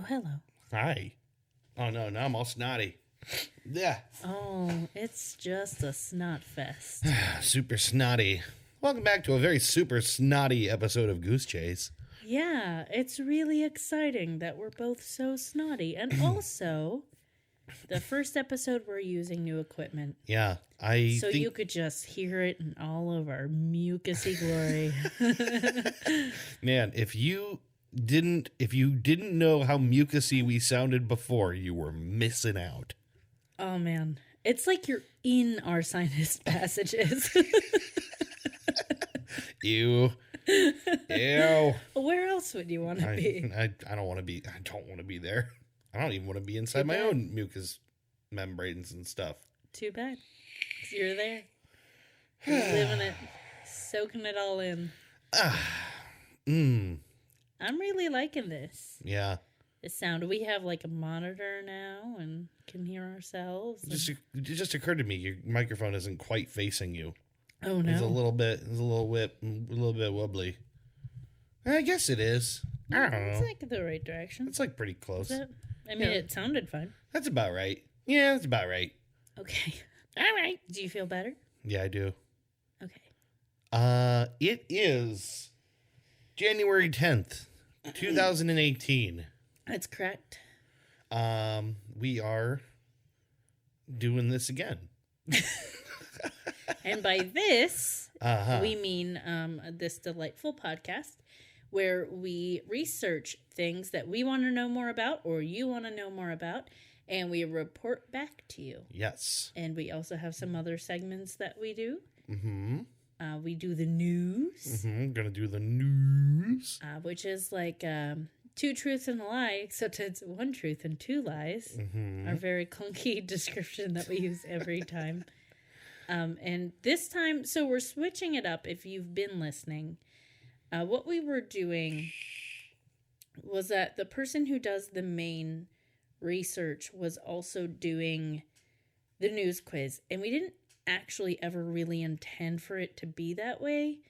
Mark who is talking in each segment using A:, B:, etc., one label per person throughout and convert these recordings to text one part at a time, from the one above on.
A: hello.
B: Hi. Oh, no, now I'm all snotty. Yeah.
A: Oh, it's just a snot fest.
B: Super snotty. Welcome back to a very super snotty episode of Goose Chase.
A: Yeah, it's really exciting that we're both so snotty. And also, the first episode we're using new equipment.
B: Yeah,
A: So you could just hear it in all of our mucusy glory.
B: Man, if you didn't know how mucusy we sounded before, you were missing out.
A: Oh, man. It's like you're in our sinus passages.
B: Ew. Ew.
A: Where else would you want to be?
B: I don't want to be. I don't want to be there. I don't even want to be inside my own mucus membranes and stuff.
A: Too bad. 'Cause you're there. You're living it. Soaking it all in. I'm really liking this.
B: Yeah.
A: The sound. We have like a monitor now and can hear ourselves.
B: It just occurred to me your microphone isn't quite facing you.
A: Oh, no.
B: It's a little bit wobbly. I guess it is. I don't know.
A: It's like the right direction.
B: It's like pretty close.
A: It sounded fine.
B: That's about right. Yeah, that's about right.
A: Okay. All right. Do you feel better?
B: Yeah, I do.
A: Okay.
B: It is January 10th, 2018.
A: That's correct.
B: We are doing this again.
A: And by this, we mean this delightful podcast where we research things that we want to know more about or you want to know more about, and we report back to you.
B: Yes.
A: And we also have some other segments that we do.
B: Mm-hmm.
A: We do the news.
B: Mm-hmm. Gonna do the news.
A: Which is like two truths and a lie, except it's one truth and two lies.
B: Mm-hmm.
A: Our very clunky description that we use every time. And this time, so we're switching it up if you've been listening. What we were doing was that the person who does the main research was also doing the news quiz. And we didn't actually ever really intend for it to be that way.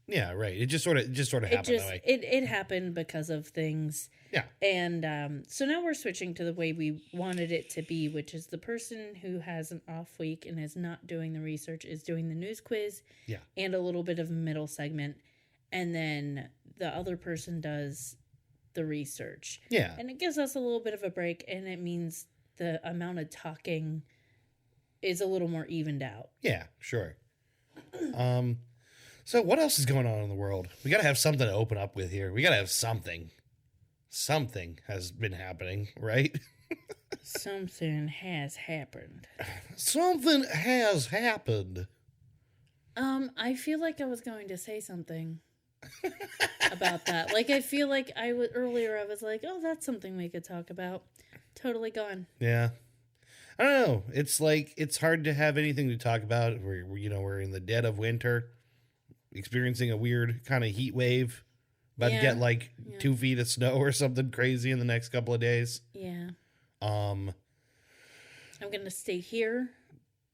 B: Yeah, right. It just sort of happened that way.
A: It happened because of things.
B: Yeah.
A: And so now we're switching to the way we wanted it to be, which is the person who has an off week and is not doing the research is doing the news quiz.
B: Yeah.
A: And a little bit of a middle segment. And then the other person does the research.
B: Yeah.
A: And it gives us a little bit of a break, and it means the amount of talking is a little more evened out.
B: Yeah, sure. So what else is going on in the world? We got to have something to open up with here. We got to have something. Something has been happening, right?
A: Something has happened.
B: Something has happened.
A: I feel like I was going to say something about that. Like, I feel like earlier I was like, oh, that's something we could talk about. Totally gone.
B: Yeah. I don't know. It's like, it's hard to have anything to talk about. We're in the dead of winter, experiencing a weird kind of heat wave. About to get 2 feet of snow or something crazy in the next couple of days.
A: Yeah. I'm going to stay here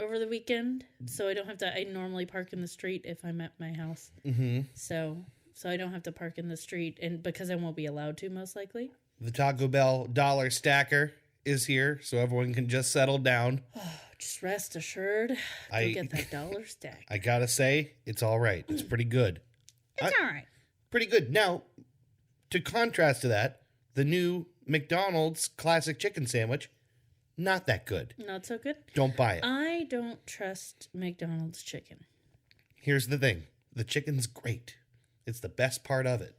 A: over the weekend, so I don't have to. I normally park in the street if I'm at my house. Mm-hmm. So I don't have to park in the street, and because I won't be allowed to, most likely.
B: The Taco Bell dollar stacker is here, so everyone can just settle down.
A: Just rest assured, go get that dollar stack.
B: I gotta say, it's all right. It's pretty good.
A: It's all right.
B: Pretty good. Now, to contrast to that, the new McDonald's classic chicken sandwich, not that good.
A: Not so good?
B: Don't buy it.
A: I don't trust McDonald's chicken.
B: Here's the thing. The chicken's great. It's the best part of it.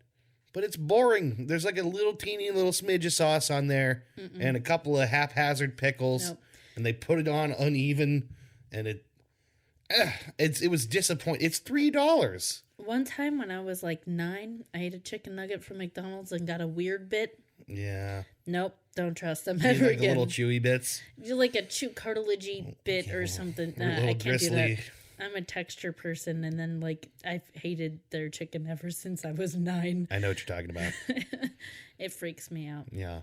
B: But it's boring. There's like a teeny little smidge of sauce on there and a couple of haphazard pickles.
A: Nope.
B: And they put it on uneven, and it was disappointing. It's $3.
A: One time when I was like 9, I ate a chicken nugget from McDonald's and got a weird bit.
B: Yeah.
A: Nope, don't trust them
B: You
A: ever
B: like
A: again.
B: the little chewy bits?
A: You like a cartilagey bit or something. I can't do that. I'm a texture person, and then I've hated their chicken ever since I was 9.
B: I know what you're talking about.
A: It freaks me out.
B: Yeah.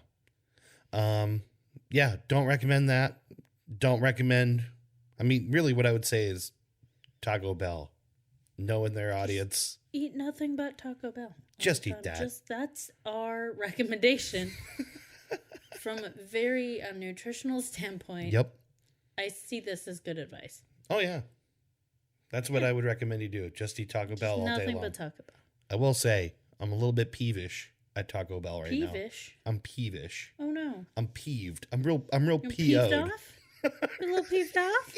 B: Yeah, don't recommend that. Don't recommend. I mean, really what I would say is Taco Bell. Knowing their audience.
A: Eat nothing but Taco Bell.
B: Just eat that.
A: That's our recommendation. from a very nutritional standpoint,
B: Yep.
A: I see this as good advice.
B: Oh, yeah. That's what I would recommend you do. Just eat Taco Bell all day long.
A: Nothing but Taco Bell.
B: I will say, I'm a little bit peevish at Taco Bell right now.
A: Peevish?
B: I'm peevish.
A: Oh, no.
B: I'm peeved. I'm real
A: You're
B: PO'd.
A: peeved off? You're a little peeved off?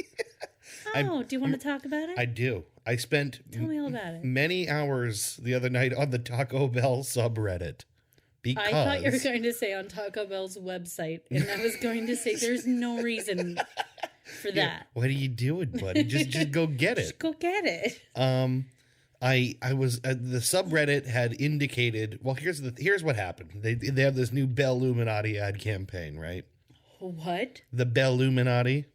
A: Oh, do you want to talk about it?
B: I do. I spent
A: Tell me all about it.
B: many hours the other night on the Taco Bell subreddit. Because
A: I thought you were going to say on Taco Bell's website, and I was going to say there's no reason for that.
B: What are you doing, buddy? Just go get it.
A: Just go get it.
B: I was the subreddit had indicated. Well, here's what happened. They have this new Belluminati ad campaign, right?
A: What?
B: The Belluminati.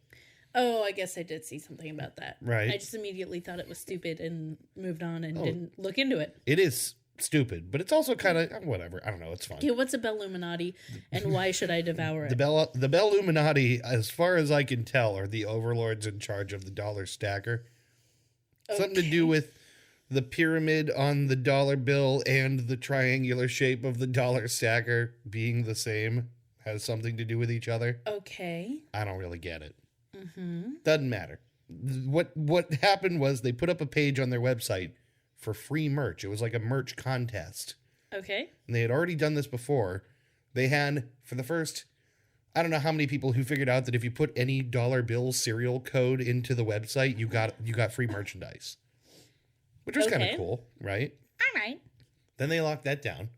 A: Oh, I guess I did see something about that.
B: Right.
A: I just immediately thought it was stupid and moved on and didn't look into it.
B: It is stupid, but it's also kind of whatever. I don't know. It's fun.
A: Okay, what's a Belluminati, and why should I devour it?
B: The Belluminati, as far as I can tell, are the overlords in charge of the dollar stacker. Okay. Something to do with the pyramid on the dollar bill and the triangular shape of the dollar stacker being the same. Has something to do with each other.
A: Okay.
B: I don't really get it.
A: Mm-hmm.
B: Doesn't matter. What happened was they put up a page on their website for free merch. It was like a merch contest.
A: Okay.
B: And they had already done this before. They had, for the first, I don't know how many people who figured out that if you put any dollar bill serial code into the website, you got free merchandise. Which was kind of cool, right?
A: All right.
B: Then they locked that down.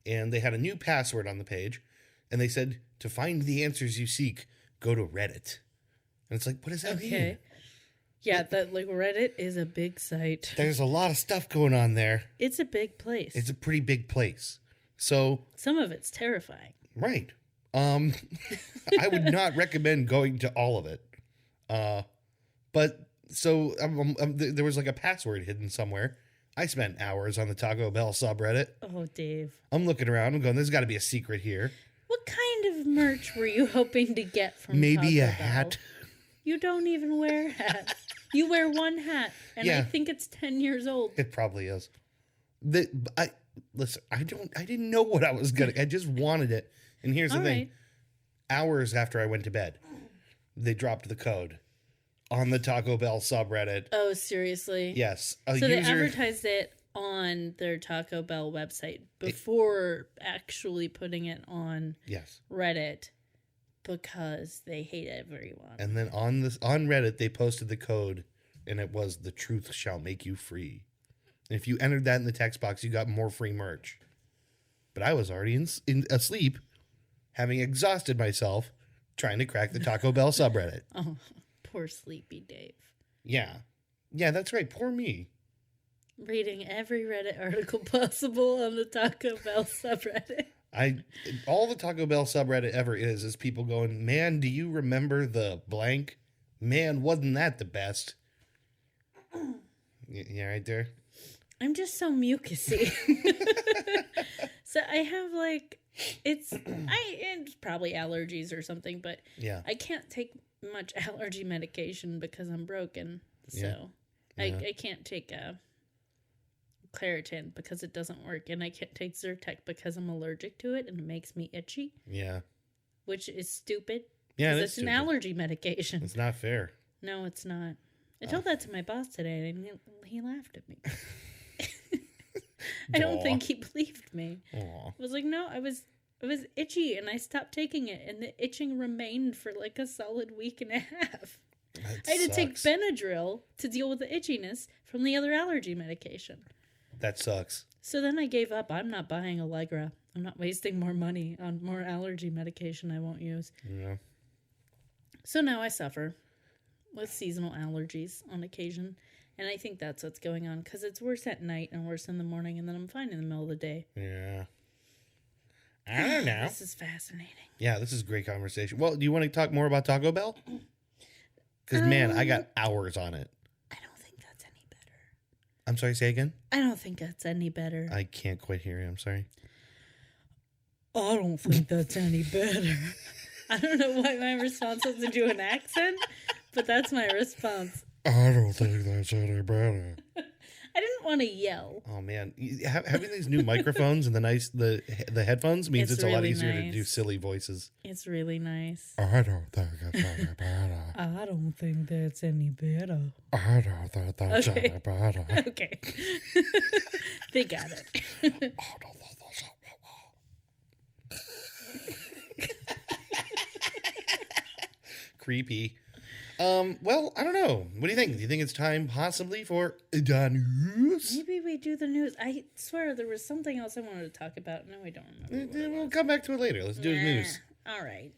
B: And they had a new password on the page. And they said, to find the answers you seek, go to Reddit. And it's like, what does that mean?
A: Yeah, that Reddit is a big site.
B: There's a lot of stuff going on there.
A: It's a big place.
B: It's a pretty big place. So
A: some of it's terrifying.
B: Right. I would not recommend going to all of it. But so there was like a password hidden somewhere. I spent hours on the Taco Bell subreddit.
A: Oh, Dave.
B: I'm looking around. I'm going, there's got to be a secret here.
A: What kind of merch were you hoping to get from
B: Maybe
A: Taco
B: a
A: Bell?
B: hat.
A: You don't even wear hats. You wear one hat, and I think it's 10 years old.
B: It probably is. Listen, I didn't know what I was gonna. I just wanted it. And here's the thing: hours after I went to bed, they dropped the code on the Taco Bell subreddit.
A: Oh, seriously?
B: Yes.
A: They advertised it on their Taco Bell website before actually putting it on Reddit. Because they hate everyone.
B: And then on Reddit, they posted the code, and it was "The truth shall make you free." And if you entered that in the text box, you got more free merch. But I was already asleep, having exhausted myself trying to crack the Taco Bell subreddit.
A: Oh, poor sleepy Dave.
B: Yeah, that's right. Poor me.
A: Reading every Reddit article possible on the Taco Bell subreddit.
B: All the Taco Bell subreddit ever is people going, man, do you remember the blank? Man, wasn't that the best? Yeah, right there.
A: I'm just so mucusy. So I have it's probably allergies or something, but I can't take much allergy medication because I'm broken. So I can't take Claritin because it doesn't work, and I can't take Zyrtec because I'm allergic to it and it makes me itchy. Yeah. Which is stupid. Yeah, it's an allergy medication.
B: It's not fair.
A: No, it's not. I told that to my boss today and he laughed at me. I don't think he believed me. Aww. I was like, no, I was itchy and I stopped taking it and the itching remained for a solid week and a half. I had to take Benadryl to deal with the itchiness from the other allergy medication.
B: That sucks.
A: So then I gave up. I'm not buying Allegra. I'm not wasting more money on more allergy medication I won't use. Yeah. So now I suffer with seasonal allergies on occasion. And I think that's what's going on because it's worse at night and worse in the morning. And then I'm fine in the middle of the day. Yeah. I don't know. This is fascinating.
B: Yeah, this is great conversation. Well, do you want to talk more about Taco Bell? Because, man, I got hours on it.
A: I don't think that's any better.
B: I'm sorry, say again?
A: I don't think that's any better.
B: I can't quite hear you. I'm sorry.
A: I don't think that's any better. I don't know why my response was to do an accent, but that's my response.
B: I don't think that's any better.
A: I I didn't want to yell.
B: Oh man, having these new microphones and the headphones means it's a lot
A: really
B: easier
A: nice.
B: to do silly voices.
A: It's really nice.
B: I don't think it's any better.
A: I don't think that's any better.
B: I don't think that's
A: Okay.
B: any better.
A: Okay. They got it.
B: I don't think that's any better. Creepy. Well, I don't know. What do you think? Do you think it's time possibly for the news?
A: Maybe we do the news. I swear there was something else I wanted to talk about. No, I don't remember. What it
B: We'll
A: was.
B: come back to it later. Let's do the news.
A: All right.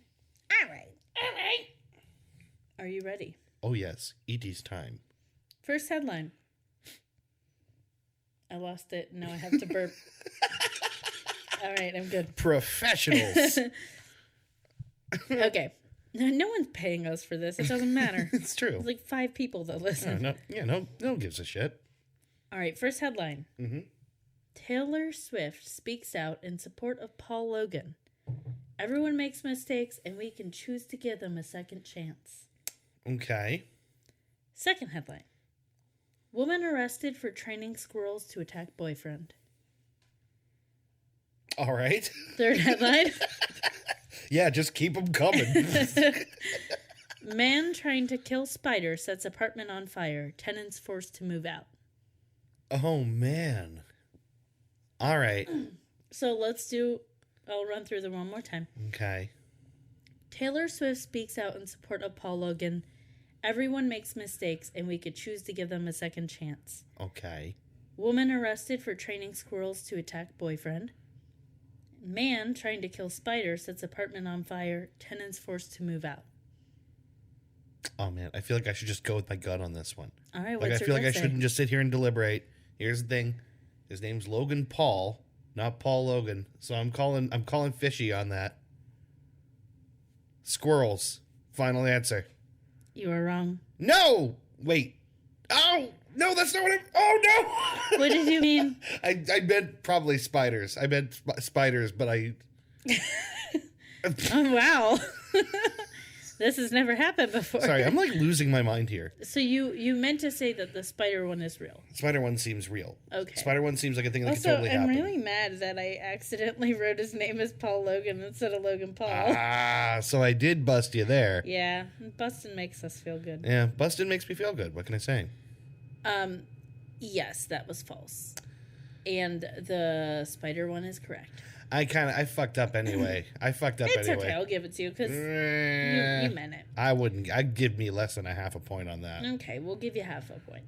A: Are you ready?
B: Oh yes, E.T.'s time.
A: First headline. I lost it. Now I have to burp. All right, I'm good.
B: Professionals.
A: Okay. No one's paying us for this. It doesn't matter.
B: It's true.
A: It's like 5 people that listen.
B: No one gives a shit.
A: All right, first headline.
B: Mm-hmm.
A: Taylor Swift speaks out in support of Paul Logan. Everyone makes mistakes, and we can choose to give them a second chance.
B: Okay.
A: Second headline. Woman arrested for training squirrels to attack boyfriend.
B: All right.
A: Third headline.
B: Yeah, just keep them coming.
A: Man trying to kill spider sets apartment on fire. Tenants forced to move out.
B: Oh, man. All right.
A: So I'll run through them one more time.
B: Okay.
A: Taylor Swift speaks out in support of Paul Logan. Everyone makes mistakes, and we could choose to give them a second chance.
B: Okay.
A: Woman arrested for training squirrels to attack boyfriend. Man trying to kill spider sets apartment on fire. Tenants forced to move out.
B: Oh, man. I feel like I should just go with my gut on this one.
A: All right,
B: Like,
A: what's
B: I
A: your
B: feel like
A: gut
B: I
A: say?
B: shouldn't just sit here and deliberate. Here's the thing. His name's Logan Paul, not Paul Logan. So I'm calling fishy on that. Squirrels. Final answer.
A: You are wrong.
B: No! Wait. Oh! No, that's not what Oh, no!
A: What did you mean?
B: I meant probably spiders. I meant spiders, but I...
A: Oh, wow. This has never happened before.
B: Sorry, I'm like losing my mind here.
A: So you meant to say that the spider one is real.
B: Spider one seems real.
A: Okay.
B: Spider one seems like a thing that could
A: Also,
B: totally
A: I'm
B: happen.
A: really mad that I accidentally wrote his name as Paul Logan instead of Logan Paul.
B: Ah, so I did bust you there.
A: Yeah, busting makes us feel good.
B: Yeah, busting makes me feel good. What can I say?
A: Yes, that was false. And the spider one is correct.
B: I fucked up anyway.
A: It's okay, I'll give it to you because you meant it.
B: I wouldn't. I'd give me less than a half a point on that.
A: Okay, we'll give you half a point.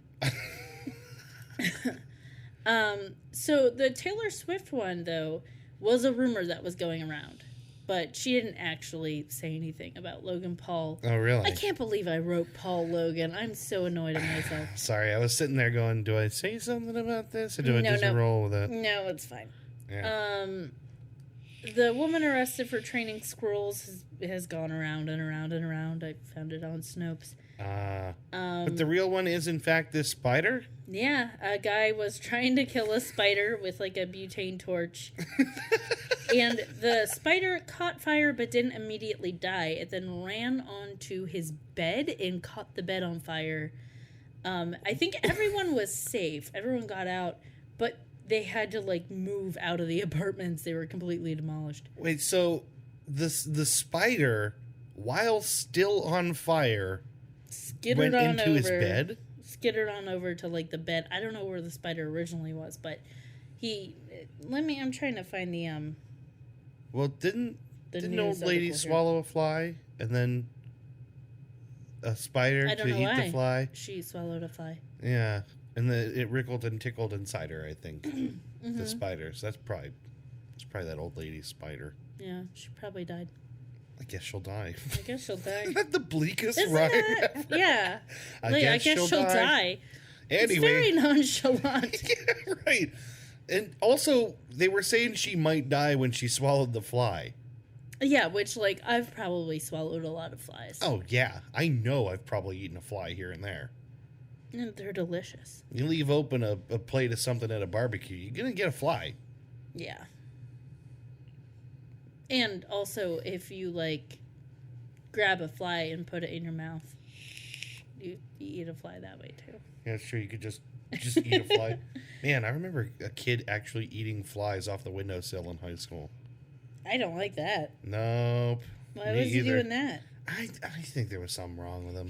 A: So the Taylor Swift one, though, was a rumor that was going around. But she didn't actually say anything about Logan Paul.
B: Oh, really?
A: I can't believe I wrote Paul Logan. I'm so annoyed at myself.
B: Sorry, I was sitting there going, do I say something about this? Or do I just roll with it?
A: No, it's fine.
B: Yeah.
A: The woman arrested for training squirrels has gone around and around and around. I found it on Snopes.
B: But the real one is, in fact, this spider?
A: Yeah, a guy was trying to kill a spider with like a butane torch. And the spider caught fire but didn't immediately die. It then ran onto his bed and caught the bed on fire. I think everyone was safe. Everyone got out, but they had to like move out of the apartments. They were completely demolished.
B: Wait, so the spider, while still on fire,
A: Skittered
B: went
A: on
B: into
A: over,
B: his bed?
A: Skittered on over to like the bed. I don't know where the spider originally was, but I'm trying to find the
B: Well, didn't an old
A: news
B: lady
A: article here.
B: swallow a fly and then a spider
A: I don't
B: to
A: know
B: eat
A: why.
B: the fly?
A: She swallowed a fly.
B: Yeah, and it wriggled and tickled inside her, I think. The spiders. That's probably that old lady's spider.
A: Yeah, she probably died.
B: I guess she'll die.
A: I guess she'll die.
B: Isn't that the bleakest
A: Isn't
B: rhyme
A: it?
B: ever?
A: Yeah.
B: I
A: Like,
B: guess she'll die.
A: It's
B: Anyway.
A: very nonchalant.
B: Yeah, right. And also, they were saying she might die when she swallowed the fly.
A: Yeah, which, like, I've probably swallowed a lot of flies.
B: Oh, yeah. I know I've probably eaten a fly here and there.
A: And they're delicious.
B: You leave open a plate of something at a barbecue, you're going to get a fly.
A: Yeah. And also, if you, like, grab a fly and put it in your mouth, you eat a fly that way, too.
B: Yeah, sure, you could just Just eat a fly. Man, I remember a kid actually eating flies off the windowsill in high school.
A: I don't like that.
B: Nope.
A: Why was he doing that?
B: I think there was something wrong with him.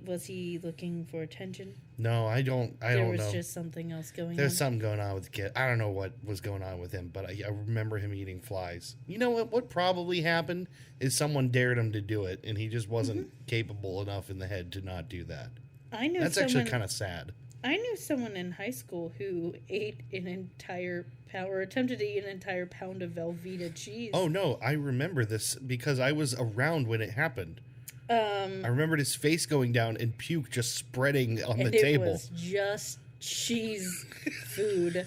A: Was he looking for attention?
B: No, I don't know.
A: There was just something else going on.
B: There's something going on with the kid. I don't know what was going on with him, but I remember him eating flies. You know what? What probably happened is someone dared him to do it, and he just wasn't capable enough in the head to not do that. That's actually kind of sad.
A: I knew someone in high school who ate an entire pound, or attempted to eat an entire pound of Velveeta cheese.
B: Oh, no. I remember this because I was around when it happened. I remembered his face going down and puke just spreading on the table.
A: It was just cheese food.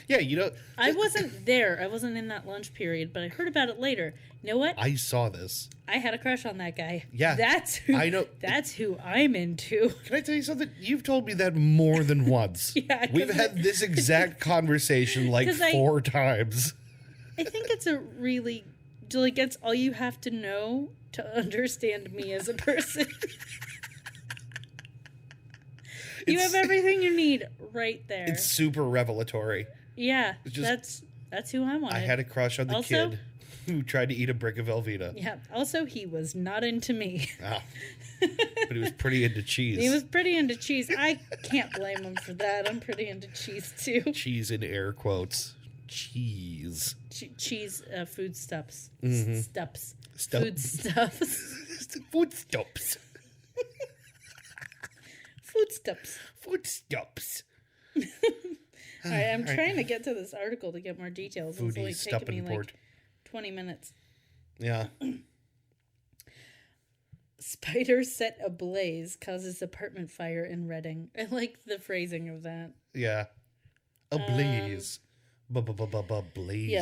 B: Yeah, you know.
A: I wasn't there. I wasn't in that lunch period, but I heard about it later. You know what?
B: I saw this.
A: I had a crush on that guy.
B: Yeah.
A: I know. That's who I'm into.
B: Can I tell you something? You've told me that more than once.
A: Yeah.
B: We've had this exact conversation like 4 times.
A: I think it's it's all you have to know to understand me as a person. You have everything you need right there.
B: It's super revelatory.
A: Yeah, that's who I wanted.
B: I had a crush on the kid who tried to eat a brick of Velveeta.
A: Yeah. Also, he was not into me.
B: Oh. But he was pretty into cheese.
A: He was pretty into cheese. I can't blame him for that. I'm pretty into cheese, too.
B: Cheese in air quotes. Cheese.
A: Cheese foodstuffs.
B: Mm-hmm.
A: Stuffs.
B: Foodstuffs. Foodstuffs.
A: Foodstuffs.
B: Foodstuffs.
A: All right, I'm trying to get to this article to get more details. It's only taking me 20 minutes.
B: Yeah.
A: Spider set ablaze causes apartment fire in Reading. I like the phrasing of that.
B: Yeah. Ablaze. Blaze it.
A: Blaze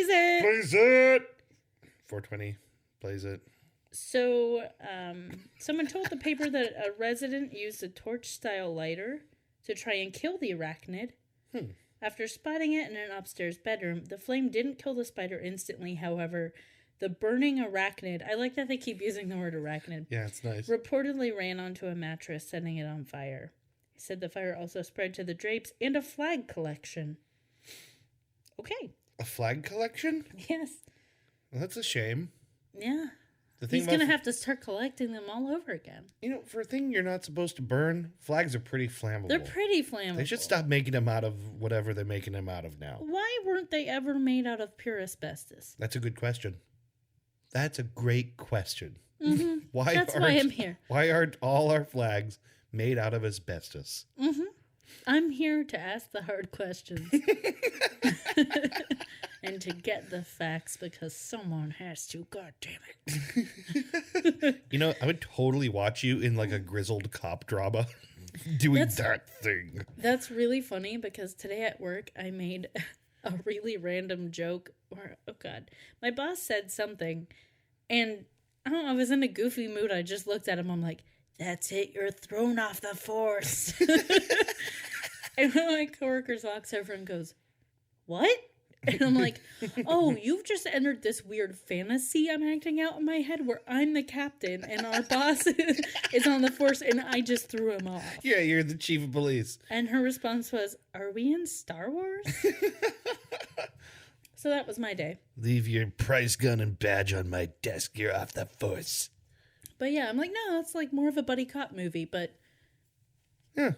A: it.
B: Blaze it. 420. Blaze it.
A: So, someone told the paper that a resident used a torch-style lighter to try and kill the arachnid. After spotting it in an upstairs bedroom, the flame didn't kill the spider instantly, however. The burning arachnid, I like that they keep using the word arachnid.
B: Yeah, it's nice.
A: Reportedly ran onto a mattress, setting it on fire. He said the fire also spread to the drapes and a flag collection. Okay.
B: A flag collection?
A: Yes.
B: Well, that's a shame.
A: Yeah. He's going to have to start collecting them all over again.
B: You know, for a thing you're not supposed to burn, flags are pretty flammable.
A: They're pretty flammable.
B: They should stop making them out of whatever they're making them out of now.
A: Why weren't they ever made out of pure asbestos?
B: That's a good question. That's a great question.
A: Mm-hmm. Why I'm here.
B: Why aren't all our flags made out of asbestos?
A: Mm-hmm. I'm here to ask the hard questions. And to get the facts because someone has to. God damn it.
B: You know, I would totally watch you in like a grizzled cop drama doing that thing.
A: That's really funny because today at work I made a really random joke. Oh God. My boss said something and I don't know, I was in a goofy mood. I just looked at him. I'm like, that's it. You're thrown off the force. And one of my coworkers walks over and goes, what? And I'm like, oh, you've just entered this weird fantasy I'm acting out in my head where I'm the captain and our boss is on the force and I just threw him off.
B: Yeah, you're the chief of police.
A: And her response was, are we in Star Wars? So that was my day.
B: Leave your prize gun and badge on my desk. You're off the force.
A: But yeah, I'm like, no, it's like more of a buddy cop movie, but
B: yeah.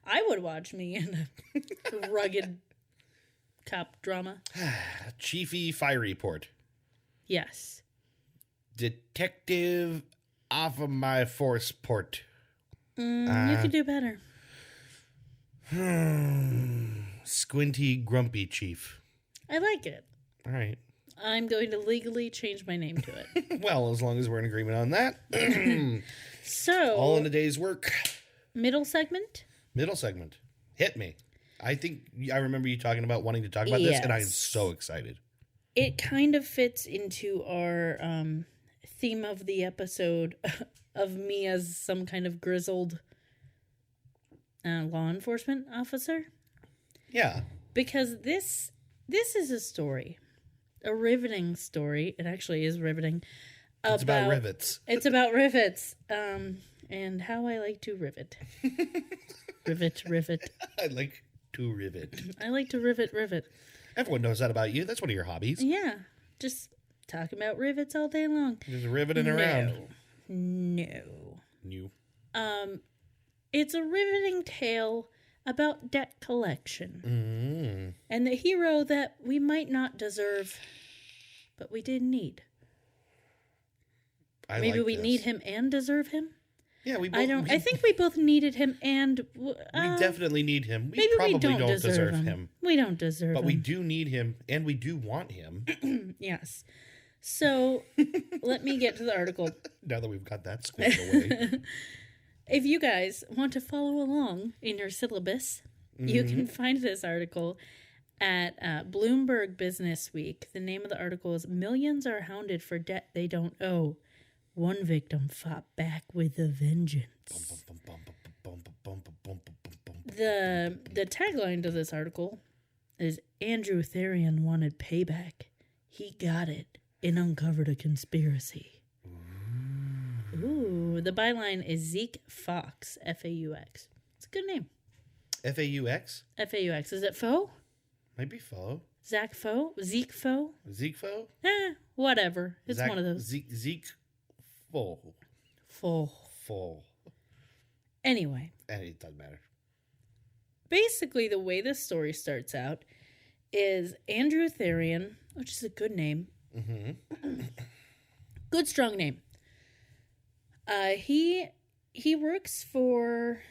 A: I would watch me in a rugged cop drama.
B: Chiefy fire report.
A: Yes.
B: Detective off of my force port.
A: You could do better.
B: Squinty grumpy chief.
A: I like it.
B: All right.
A: I'm going to legally change my name to it.
B: Well, as long as we're in agreement on that.
A: So.
B: All in a day's work.
A: Middle segment?
B: Middle segment. Hit me. I think I remember you talking about wanting to talk about this, and I am so excited.
A: It kind of fits into our theme of the episode of me as some kind of grizzled law enforcement officer.
B: Yeah.
A: Because this is a story. A riveting story. It actually is riveting.
B: It's about rivets.
A: It's about rivets. And and how I like to rivet. Rivet.
B: I like to rivet.
A: I like to rivet.
B: Everyone knows that about you. That's one of your hobbies.
A: Yeah, just talking about rivets all day long.
B: Just riveting around.
A: No.
B: You.
A: It's a riveting tale about debt collection. And the hero that we might not deserve, but we did need. Maybe we need him and deserve him?
B: Yeah, we both...
A: I think we both needed him and...
B: we definitely need him. We
A: maybe
B: probably
A: we don't
B: deserve him.
A: We don't deserve him.
B: But we do need him, and we do want him.
A: Yes. So, let me get to the article.
B: Now that we've got that squared away.
A: If you guys want to follow along in your syllabus, you can find this article at Bloomberg Business Week. The name of the article is "Millions Are Hounded for Debt They Don't Owe. One victim fought back with a vengeance." The tagline to this article is "Andrew Therian wanted payback. He got it and uncovered a conspiracy." Ooh, the byline is Zeke Fox, F-A-U-X. It's a good name.
B: F-A-U-X?
A: F-A-U-X. Is it Foe?
B: Might be Foe.
A: Zach Foe? Zeke Foe?
B: Zeke Foe?
A: Whatever. It's one of those.
B: Zeke Foe.
A: Foe. Anyway.
B: And it doesn't matter.
A: Basically, the way this story starts out is Andrew Therian, which is a good name. Good, strong name. He works for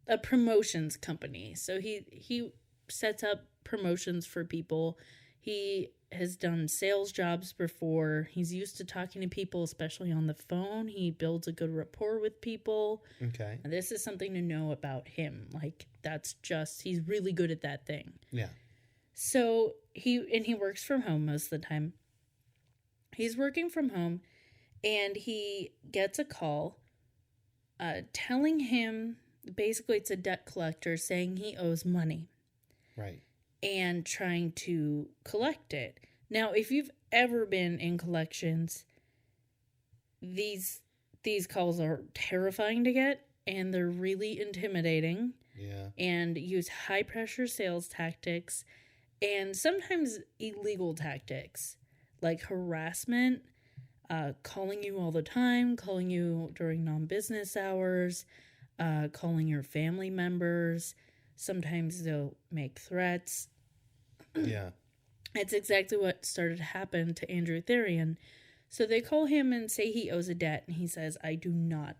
A: a promotions company. So he sets up promotions for people. He has done sales jobs before. He's used to talking to people, especially on the phone. He builds a good rapport with people.
B: Okay.
A: And this is something to know about him. Like, he's really good at that thing.
B: Yeah.
A: So he works from home most of the time. He's working from home, and he gets a call telling him, basically it's a debt collector saying he owes money.
B: Right.
A: And trying to collect it. Now, if you've ever been in collections, these calls are terrifying to get, and they're really intimidating.
B: Yeah. And
A: use high-pressure sales tactics and sometimes illegal tactics, like harassment, calling you all the time, calling you during non-business hours, calling your family members. Sometimes they'll make threats.
B: Yeah.
A: It's exactly what started to happen to Andrew Therian. So they call him and say he owes a debt, and he says, "I do not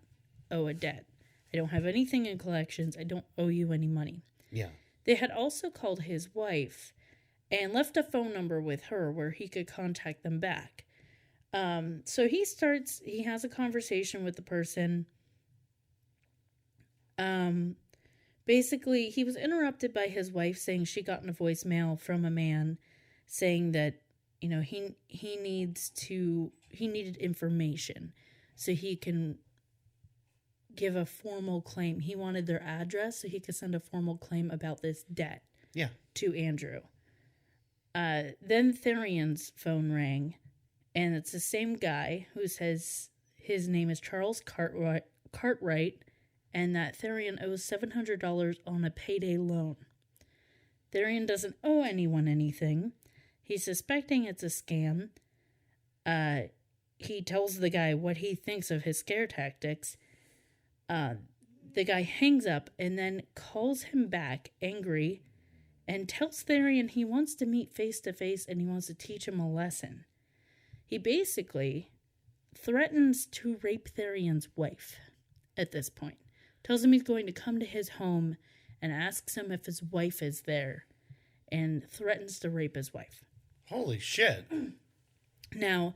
A: owe a debt. I don't have anything in collections. I don't owe you any money."
B: Yeah.
A: They had also called his wife and left a phone number with her where he could contact them back. So he has a conversation with the person. Basically, he was interrupted by his wife saying she got a voicemail from a man saying that, he needed information so he can give a formal claim. He wanted their address so he could send a formal claim about this debt to Andrew. Then Therian's phone rang, and it's the same guy who says his name is Charles Cartwright, and that Therian owes $700 on a payday loan. Therian doesn't owe anyone anything. He's suspecting it's a scam. He tells the guy what he thinks of his scare tactics. The guy hangs up and then calls him back angry and tells Therian he wants to meet face to face and he wants to teach him a lesson. He basically threatens to rape Therian's wife at this point. Tells him he's going to come to his home and asks him if his wife is there and threatens to rape his wife.
B: Holy shit.
A: Now,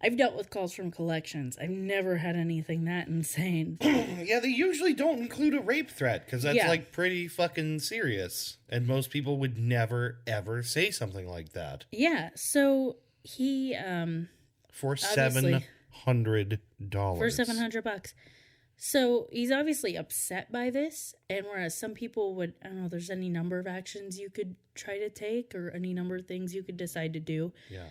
A: I've dealt with calls from collections. I've never had anything that insane.
B: Yeah, they usually don't include a rape threat because that's pretty fucking serious. And most people would never, ever say something like that.
A: Yeah, so he...
B: for $700.
A: For $700. So he's obviously upset by this, and whereas some people would, I don't know, there's any number of actions you could try to take or any number of things you could decide to do.
B: Yeah.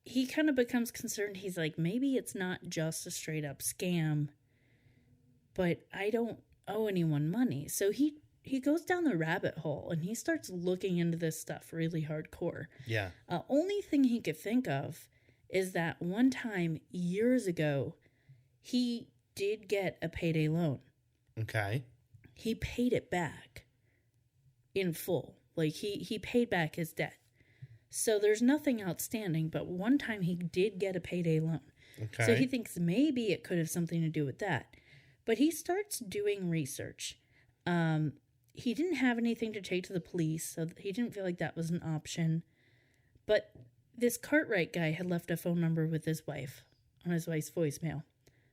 A: He kind of becomes concerned. He's like, maybe it's not just a straight up scam. but I don't owe anyone money. So he goes down the rabbit hole and he starts looking into this stuff really hardcore.
B: Yeah.
A: Only thing he could think of is that one time years ago, he did get a payday loan.
B: Okay.
A: He paid it back in full. Like, he paid back his debt. So there's nothing outstanding, but one time he did get a payday loan.
B: Okay.
A: So he thinks maybe it could have something to do with that. But he starts doing research. He didn't have anything to take to the police, so he didn't feel like that was an option. But this Cartwright guy had left a phone number with his wife on his wife's voicemail.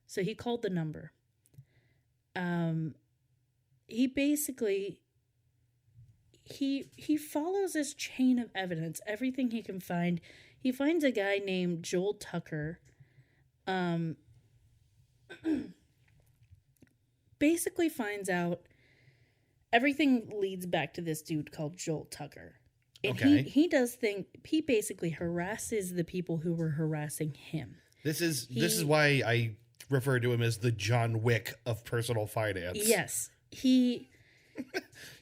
A: So he called the number. He basically... He follows this chain of evidence, everything he can find. He finds a guy named Joel Tucker. Basically finds out everything leads back to this dude called Joel Tucker. And
B: okay.
A: he basically harasses the people who were harassing him.
B: This is why I refer to him as the John Wick of personal finance.
A: Yes.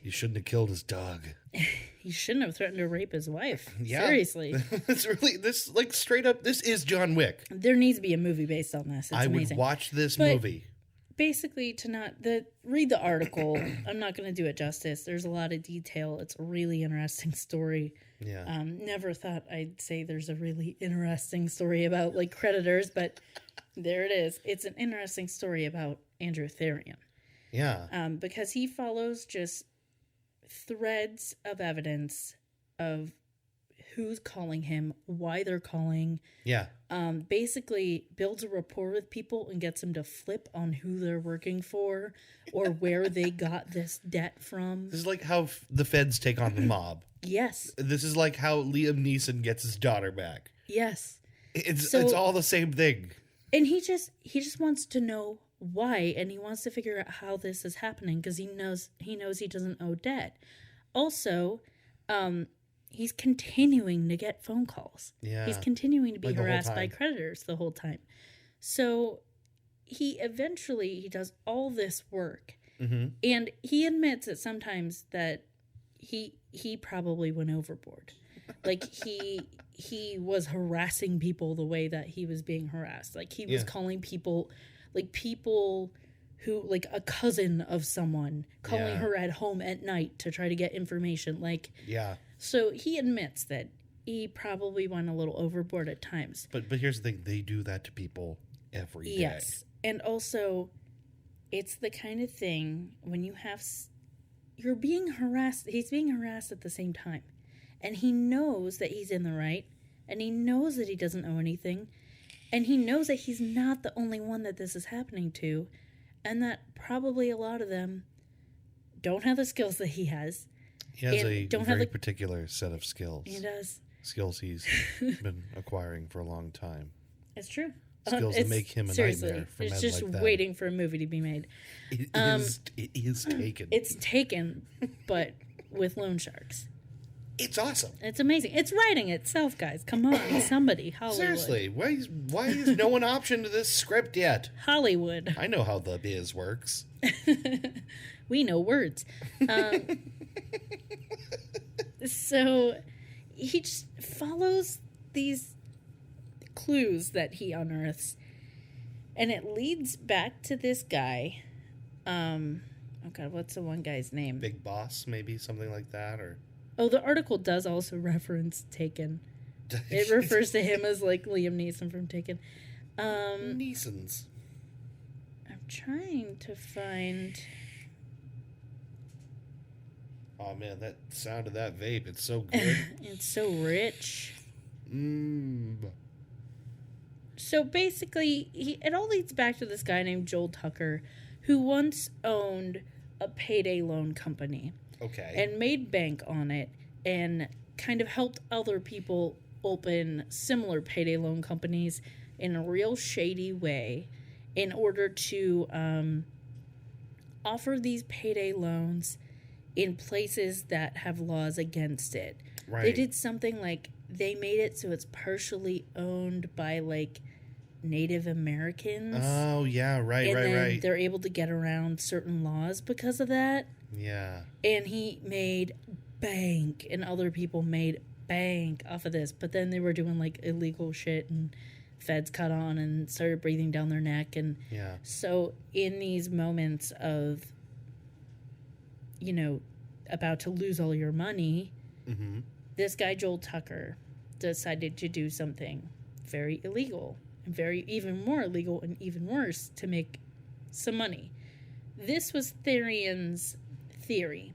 B: You shouldn't have killed his dog.
A: He shouldn't have threatened to rape his wife.
B: Yeah.
A: Seriously.
B: Straight up, this is John Wick.
A: There needs to be a movie based on this. It's amazing.
B: Would watch this movie.
A: Basically, read the article. I'm not going to do it justice. There's a lot of detail. It's a really interesting story.
B: Yeah.
A: Never thought I'd say there's a really interesting story about like creditors, but there it is. It's an interesting story about Andrew Therian.
B: Yeah.
A: Because he follows just threads of evidence of who's calling him, why they're calling.
B: Yeah.
A: Basically builds a rapport with people and gets them to flip on who they're working for or where they got this debt from.
B: This is like how the feds take on the mob.
A: Yes.
B: This is like how Liam Neeson gets his daughter back.
A: Yes.
B: It's all the same thing.
A: And he just wants to know why, and he wants to figure out how this is happening because he knows he doesn't owe debt. Also, he's continuing to get phone calls.
B: Yeah.
A: He's continuing to be harassed by creditors the whole time. So he does all this work.
B: Mm-hmm.
A: And he admits that sometimes that he probably went overboard. Like he was harassing people the way that he was being harassed. Like he was calling people who, like a cousin of someone, calling her at home at night to try to get information. Like, yeah. So he admits that he probably went a little overboard at times.
B: But here's the thing. They do that to people every day.
A: Yes. And also, it's the kind of thing when you're being harassed. He's being harassed at the same time. And he knows that he's in the right. And he knows that he doesn't owe anything. And he knows that he's not the only one that this is happening to. And that probably a lot of them don't have the skills that he has.
B: He has a very particular set of skills.
A: He does.
B: Skills he's been acquiring for a long time.
A: It's true.
B: Skills that make him a nightmare for men like that.
A: It's just waiting for a movie to be made.
B: It is taken.
A: It's taken, but with loan sharks.
B: It's awesome.
A: It's amazing. It's writing itself, guys. Come on, somebody. Hollywood.
B: Seriously, why is no one optioned this script yet?
A: Hollywood.
B: I know how the biz works.
A: We know words. So he just follows these clues that he unearths, and it leads back to this guy. Oh God, what's the one guy's name?
B: Big Boss, maybe something like that, or.
A: Oh, the article does also reference Taken. It refers to him as like Liam Neeson from Taken.
B: Neeson's.
A: I'm trying to find.
B: Oh man, that sound of that vape, it's so good.
A: It's so rich.
B: Mmm.
A: So basically, it all leads back to this guy named Joel Tucker, who once owned a payday loan company.
B: Okay.
A: And made bank on it and kind of helped other people open similar payday loan companies in a real shady way in order to offer these payday loans in places that have laws against it. Right. They did something like they made it so it's partially owned by like Native Americans.
B: Oh, yeah, right,
A: and then
B: right.
A: They're able to get around certain laws because of that.
B: Yeah.
A: And he made bank, and other people made bank off of this. But then they were doing like illegal shit, and feds caught on and started breathing down their neck. And
B: yeah.
A: So in these moments of, you know, about to lose all your money,
B: mm-hmm.
A: this guy Joel Tucker decided to do something very illegal and very even more illegal and even worse to make some money. This was Therion's theory.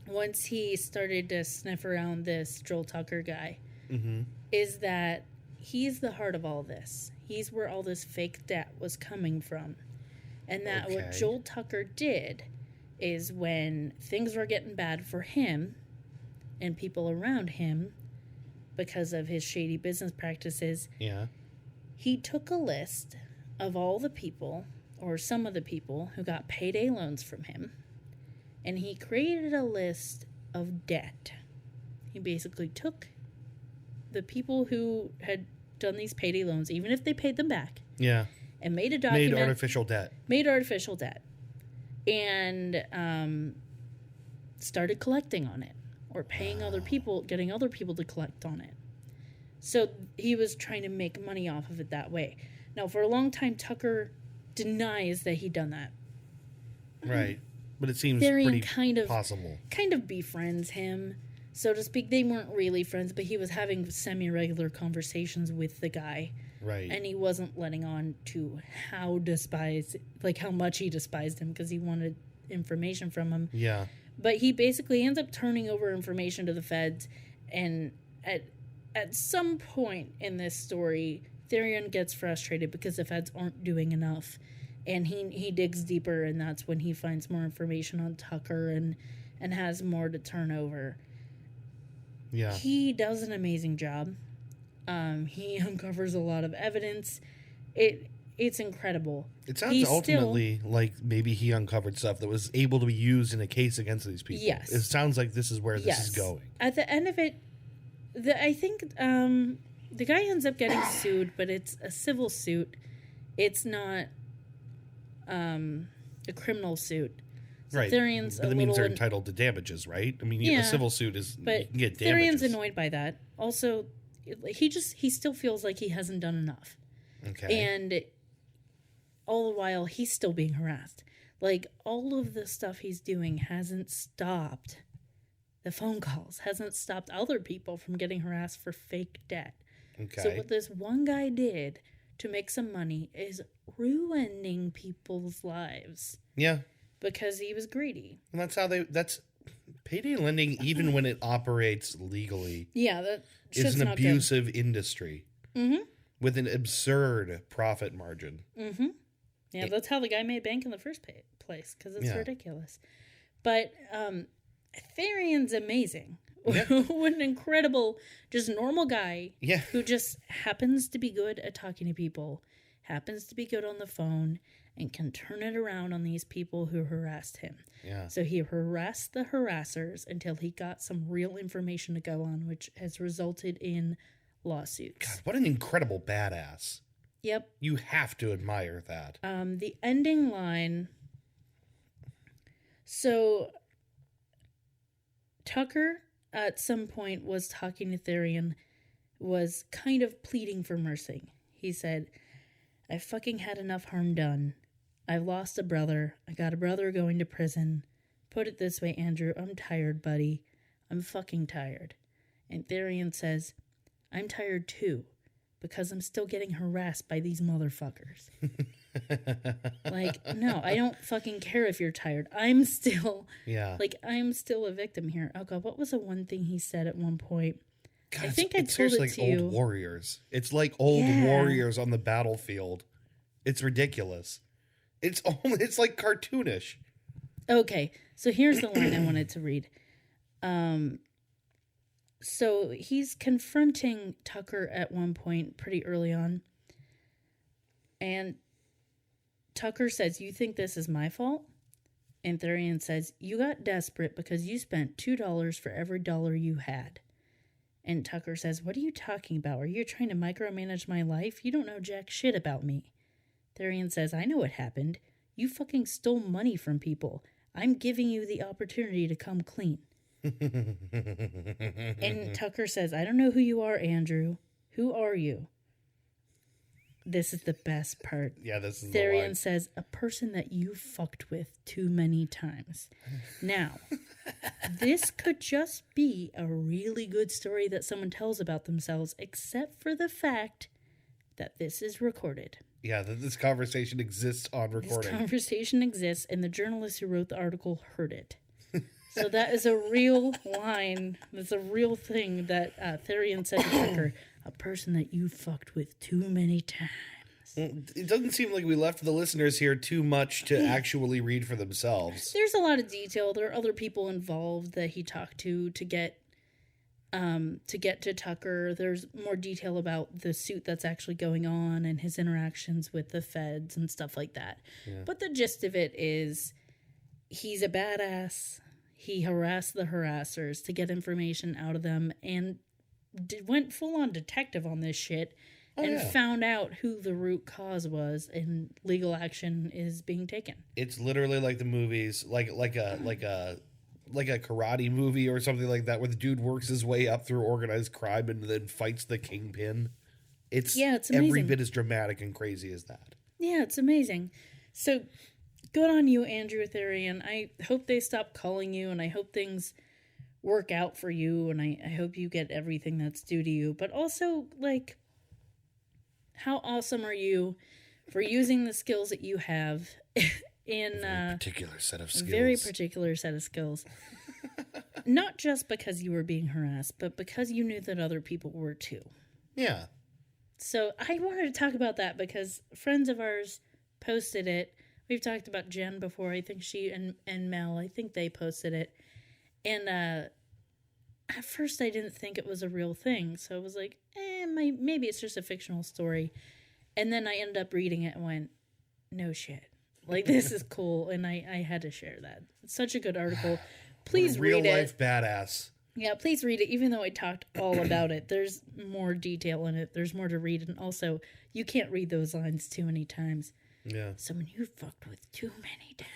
A: Once he started to sniff around this Joel Tucker guy,
B: mm-hmm.
A: is that he's the heart of all this. He's where all this fake debt was coming from. And that what Joel Tucker did is when things were getting bad for him and people around him because of his shady business practices, he took a list of all the people, or some of the people, who got payday loans from him, and he created a list of debt. He basically took the people who had done these payday loans, even if they paid them back, and made a document.
B: Made artificial debt.
A: And started collecting on it, or paying other people, getting other people to collect on it. So he was trying to make money off of it that way. Now, for a long time, Tucker denies that he done that.
B: Right. But it seems
A: Therion
B: pretty possible.
A: Kind of befriends him, so to speak. They weren't really friends, but he was having semi-regular conversations with the guy.
B: Right.
A: And he wasn't letting on to how much he despised him, because he wanted information from him.
B: Yeah.
A: But he basically ends up turning over information to the feds, and at some point in this story, Therion gets frustrated because the feds aren't doing enough, and he digs deeper, and that's when he finds more information on Tucker and has more to turn over.
B: Yeah.
A: He does an amazing job. He uncovers a lot of evidence. It's incredible.
B: It sounds ultimately like maybe he uncovered stuff that was able to be used in a case against these people.
A: Yes.
B: It sounds like this is where this is going.
A: At the end of it, I think the guy ends up getting sued, but it's a civil suit. It's not a criminal suit. So
B: right.
A: Therion's
B: but that means they're entitled to damages, right? I mean, a civil suit is,
A: but
B: you can get damages.
A: Therion's annoyed by that. Also, he still feels like he hasn't done enough.
B: Okay.
A: And all the while, he's still being harassed. Like, all of the stuff he's doing hasn't stopped the phone calls, hasn't stopped other people from getting harassed for fake debt.
B: Okay.
A: So what this one guy did to make some money is ruining people's lives.
B: Yeah.
A: Because he was greedy.
B: And that's payday lending, even when it operates legally.
A: Yeah, that
B: is an abusive industry.
A: Mm-hmm.
B: With an absurd profit margin.
A: Mm-hmm. Yeah, that's how the guy made bank in the first place, because it's ridiculous. But Therion's amazing. Yeah. What an incredible, just normal guy who just happens to be good at talking to people, happens to be good on the phone, and can turn it around on these people who harassed him.
B: Yeah.
A: So he harassed the harassers until he got some real information to go on, which has resulted in lawsuits.
B: God, what an incredible badass.
A: Yep.
B: You have to admire that.
A: The ending line. So Tucker at some point was talking to Therion, was kind of pleading for mercy. He said, "I fucking had enough harm done. I've lost a brother. I got a brother going to prison. Put it this way, Andrew, I'm tired, buddy. I'm fucking tired." And Therion says, "I'm tired too, because I'm still getting harassed by these motherfuckers." Like, no, I don't fucking care if you're tired. I'm still, I'm still a victim here. Oh God, what was the one thing he said at one point?
B: God,
A: I think I told it
B: like
A: to you.
B: Old warriors. It's like old warriors on the battlefield. It's ridiculous. It's like cartoonish.
A: Okay, so here's the line I wanted to read. So he's confronting Tucker at one point pretty early on. And Tucker says, "You think this is my fault?" And Therion says, "You got desperate because you spent $2 for every dollar you had." And Tucker says, "What are you talking about? Are you trying to micromanage my life? You don't know jack shit about me." Therian says, "I know what happened. You fucking stole money from people. I'm giving you the opportunity to come clean." And Tucker says, "I don't know who you are, Andrew. Who are you?" This is the best part.
B: Yeah, this is
A: Therian
B: the line.
A: says, "A person that you fucked with too many times." Now, this could just be a really good story that someone tells about themselves, except for the fact that this is recorded.
B: Yeah, that this conversation exists on recording.
A: This conversation exists, and the journalist who wrote the article heard it. So that is a real line. That's a real thing that Therian said to Tucker. A person that you fucked with too many times.
B: It doesn't seem like we left the listeners here too much to actually read for themselves.
A: There's a lot of detail. There are other people involved that he talked to get to Tucker. There's more detail about the suit that's actually going on and his interactions with the feds and stuff like that. Yeah. But the gist of it is he's a badass. He harassed the harassers to get information out of them and went full-on detective on this shit and found out who the root cause was, and legal action is being taken.
B: It's literally like the movies, like a karate movie or something like that, where the dude works his way up through organized crime and then fights the kingpin. It's
A: amazing.
B: Every bit as dramatic and crazy as that.
A: Yeah, it's amazing. So good on you, Andrew Therian. I hope they stop calling you, and I hope things work out for you, and I hope you get everything that's due to you. But also, like, how awesome are you for using the skills that you have in
B: a particular set of skills.
A: Very particular set of skills. Not just because you were being harassed, but because you knew that other people were too.
B: Yeah.
A: So I wanted to talk about that because friends of ours posted it. We've talked about Jen before. I think she and Mel, I think they posted it. And at first I didn't think it was a real thing. So I was like, maybe it's just a fictional story. And then I ended up reading it and went, no shit. Like, this is cool. And I had to share that. It's such a good article. Please read it.
B: Real life badass.
A: Yeah, please read it. Even though I talked all about it, there's more detail in it. There's more to read. And also, you can't read those lines too many times.
B: Yeah.
A: Someone you fucked with too many times.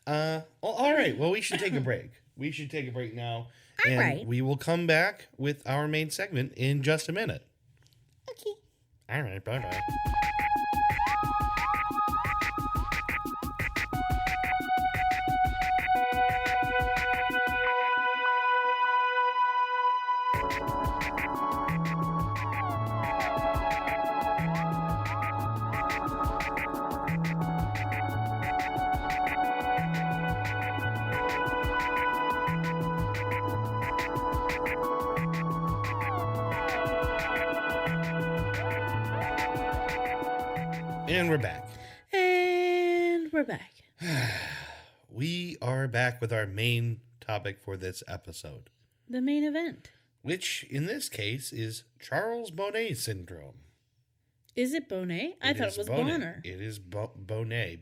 B: Well, all right. Well, we should take a break. We should take a break now.
A: All
B: and
A: right.
B: We will come back with our main segment in just a minute.
A: Okay.
B: All right. Bye-bye. And we're back.
A: And we're back.
B: We are back with our main topic for this episode.
A: The main event.
B: Which, in this case, is Charles Bonnet Syndrome.
A: Is it Bonnet? I thought it was Bonner.
B: It is Bonnet. Bonnet.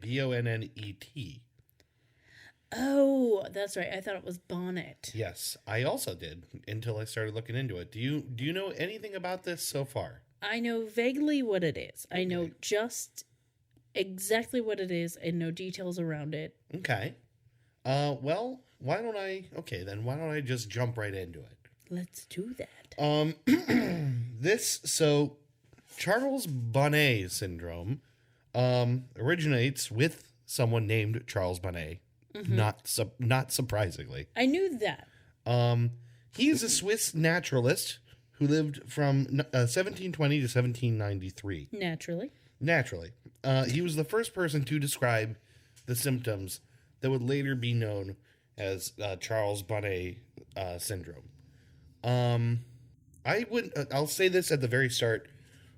A: Oh, that's right. I thought it was Bonnet.
B: Yes, I also did until I started looking into it. Do you know anything about this so far?
A: I know vaguely what it is. I know just exactly what it is and no details around it.
B: Okay. Well, why don't I just jump right into it?
A: Let's do that.
B: So Charles Bonnet Syndrome originates with someone named Charles Bonnet. Mm-hmm. Not surprisingly.
A: I knew that.
B: He is a Swiss naturalist who lived from 1720 to 1793. Naturally. He was the first person to describe the symptoms that would later be known as Charles Bonnet Syndrome. I'll say this at the very start.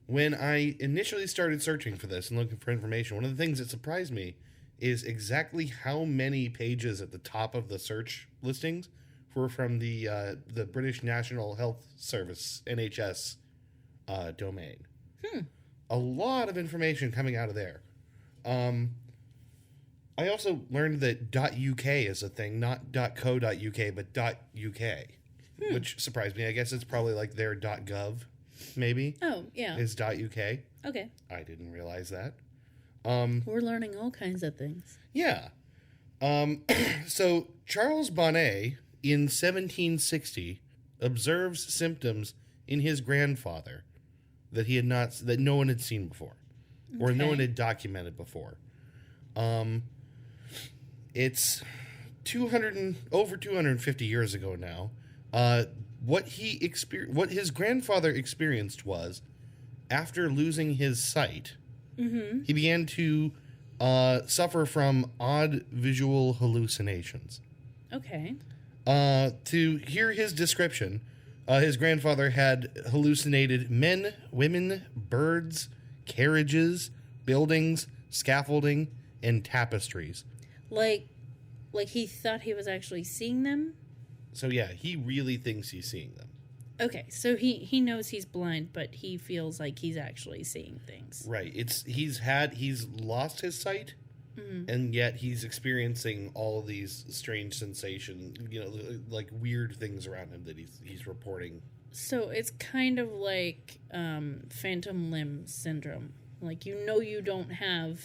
B: When I initially started searching for this and looking for information, one of the things that surprised me is exactly how many pages at the top of the search listings were from the British National Health Service, NHS, domain. A lot of information coming out of there. I also learned that .uk is a thing, not .co.uk, but .uk. which surprised me. I guess it's probably like their .gov, maybe.
A: Oh, yeah.
B: Is .uk.
A: Okay.
B: I didn't realize that.
A: We're learning all kinds of things.
B: Yeah. So Charles Bonnet in 1760 observes symptoms in his grandfather that no one had seen before, or no one had documented before. It's over 250 years ago now. What his grandfather experienced was, after losing his sight, he began to suffer from odd visual hallucinations.
A: Okay.
B: To hear his description, his grandfather had hallucinated men, women, birds, carriages, buildings, scaffolding, and tapestries.
A: Like he thought he was actually seeing them?
B: So yeah, he really thinks he's seeing them.
A: Okay, so he knows he's blind, but he feels like he's actually seeing things.
B: Right. He's lost his sight, and yet he's experiencing all of these strange sensations, like weird things around him that he's reporting.
A: So it's kind of like phantom limb syndrome. Like, you don't have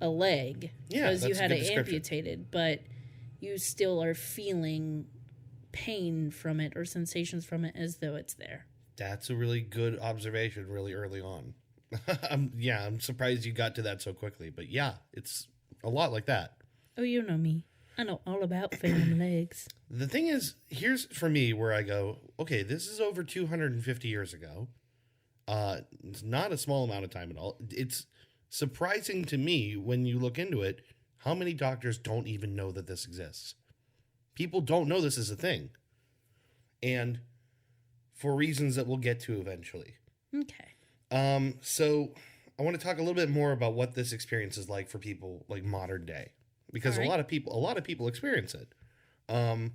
A: a leg because you had it amputated, but you still are feeling pain from it or sensations from it as though it's there.
B: That's a really good observation really early on. I'm surprised you got to that so quickly, but yeah, it's a lot like that. Oh,
A: you know me. I know all about phantom legs.
B: The thing is, here's for me where I go, okay, this is over 250 years ago. It's not a small amount of time at all. It's surprising to me when you look into it, how many doctors don't even know that this exists. People don't know this is a thing. And for reasons that we'll get to eventually.
A: Okay.
B: So I want to talk a little bit more about what this experience is like for people like modern day, because a lot of people experience it. And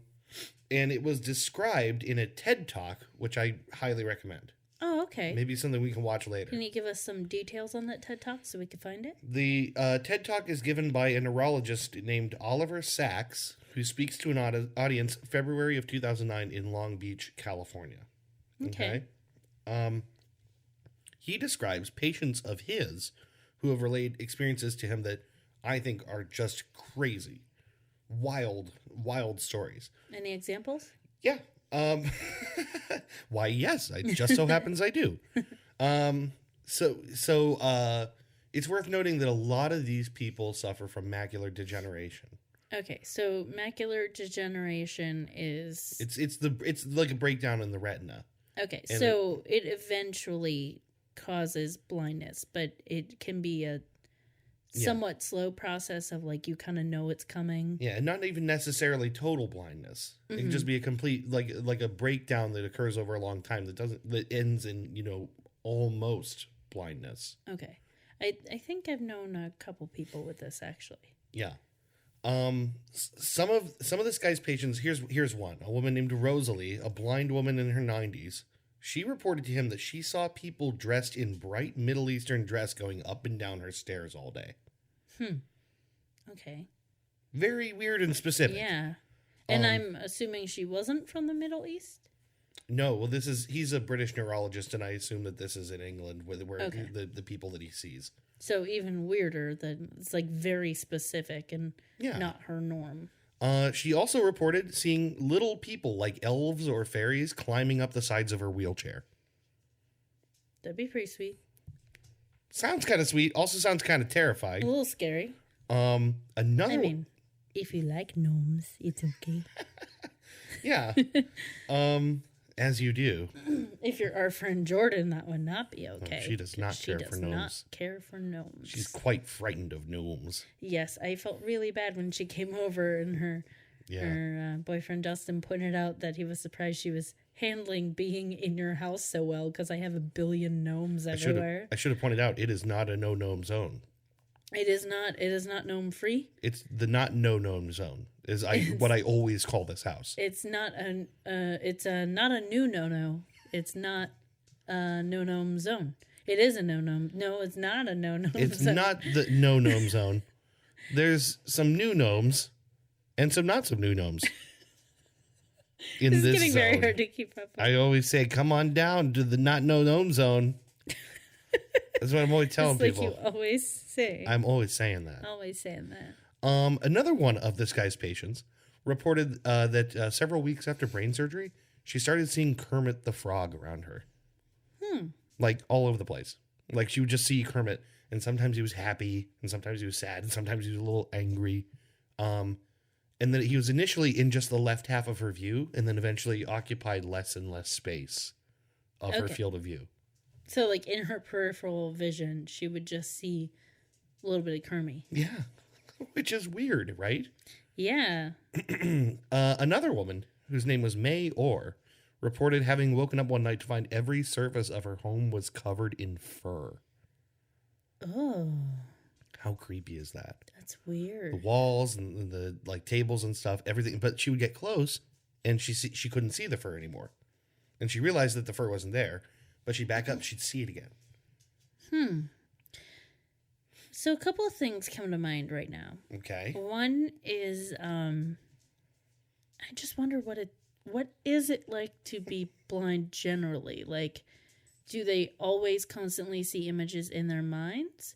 B: it was described in a TED Talk, which I highly recommend.
A: Oh, okay.
B: Maybe something we can watch later.
A: Can you give us some details on that TED Talk so we can find it?
B: The TED Talk is given by a neurologist named Oliver Sacks, who speaks to an audience February of 2009 in Long Beach, California.
A: Okay.
B: He describes patients of his who have relayed experiences to him that I think are just crazy. Wild stories.
A: Any examples?
B: Yeah. Why, yes. It just so happens I do. So it's worth noting that a lot of these people suffer from macular degeneration.
A: Okay, so macular degeneration is...
B: It's like a breakdown in the retina.
A: Okay, and so it eventually causes blindness, but it can be a somewhat slow process of like you kind of know it's coming.
B: Yeah, and not even necessarily total blindness. It can just be a complete like a breakdown that occurs over a long time that ends in almost blindness.
A: Okay, I think I've known a couple people with this actually.
B: Yeah. Some of this guy's patients, here's one. A woman named Rosalie, a blind woman in her 90s. She reported to him that she saw people dressed in bright Middle Eastern dress going up and down her stairs all day.
A: Okay.
B: Very weird and specific.
A: Yeah. And I'm assuming she wasn't from the Middle East?
B: No, well he's a British neurologist, and I assume that this is in England where the people that he sees.
A: So even weirder that it's like very specific and not her norm.
B: She also reported seeing little people like elves or fairies climbing up the sides of her wheelchair.
A: That'd be pretty sweet.
B: Sounds kind of sweet. Also sounds kind of terrifying.
A: A little scary.
B: If
A: you like gnomes, it's okay.
B: Yeah. As you do.
A: If you're our friend Jordan, that would not be okay.
B: She does not care for gnomes. She does not
A: care for gnomes.
B: She's quite frightened of gnomes.
A: Yes, I felt really bad when she came over and her boyfriend Dustin pointed out that he was surprised she was handling being in your house so well because I have a billion gnomes everywhere.
B: I should have pointed out it is not a no-gnome zone.
A: It is not gnome free.
B: It's the not no gnome zone what I always call this house.
A: It's not not a new no. It's not a no gnome zone. It is a no gnome. No, it's not a no gnome zone.
B: It's not the no gnome zone. There's some new gnomes and some not some new gnomes. in
A: This is
B: this
A: getting
B: zone.
A: very hard to keep up with.
B: I always say, come on down to the not no gnome zone. That's what I'm always telling
A: It's like
B: people.
A: you always say.
B: I'm always saying that.
A: Always saying that.
B: Another one of this guy's patients reported that several weeks after brain surgery, she started seeing Kermit the Frog around her. Like all over the place. Like she would just see Kermit, and sometimes he was happy, and sometimes he was sad, and sometimes he was a little angry. And then he was initially in just the left half of her view, and then eventually occupied less and less space of her field of view.
A: So, like, in her peripheral vision, she would just see a little bit of Kermit.
B: Yeah. Which is weird, right?
A: Yeah.
B: Another woman, whose name was May Orr, reported having woken up one night to find every surface of her home was covered in fur.
A: Oh.
B: How creepy is that?
A: That's weird.
B: The walls and the like tables and stuff, everything. But she would get close, and she couldn't see the fur anymore. And she realized that the fur wasn't there. But she'd back up, she'd see it again.
A: So a couple of things come to mind right now.
B: Okay.
A: One is, I just wonder what is it like to be blind generally? Like, do they always constantly see images in their minds?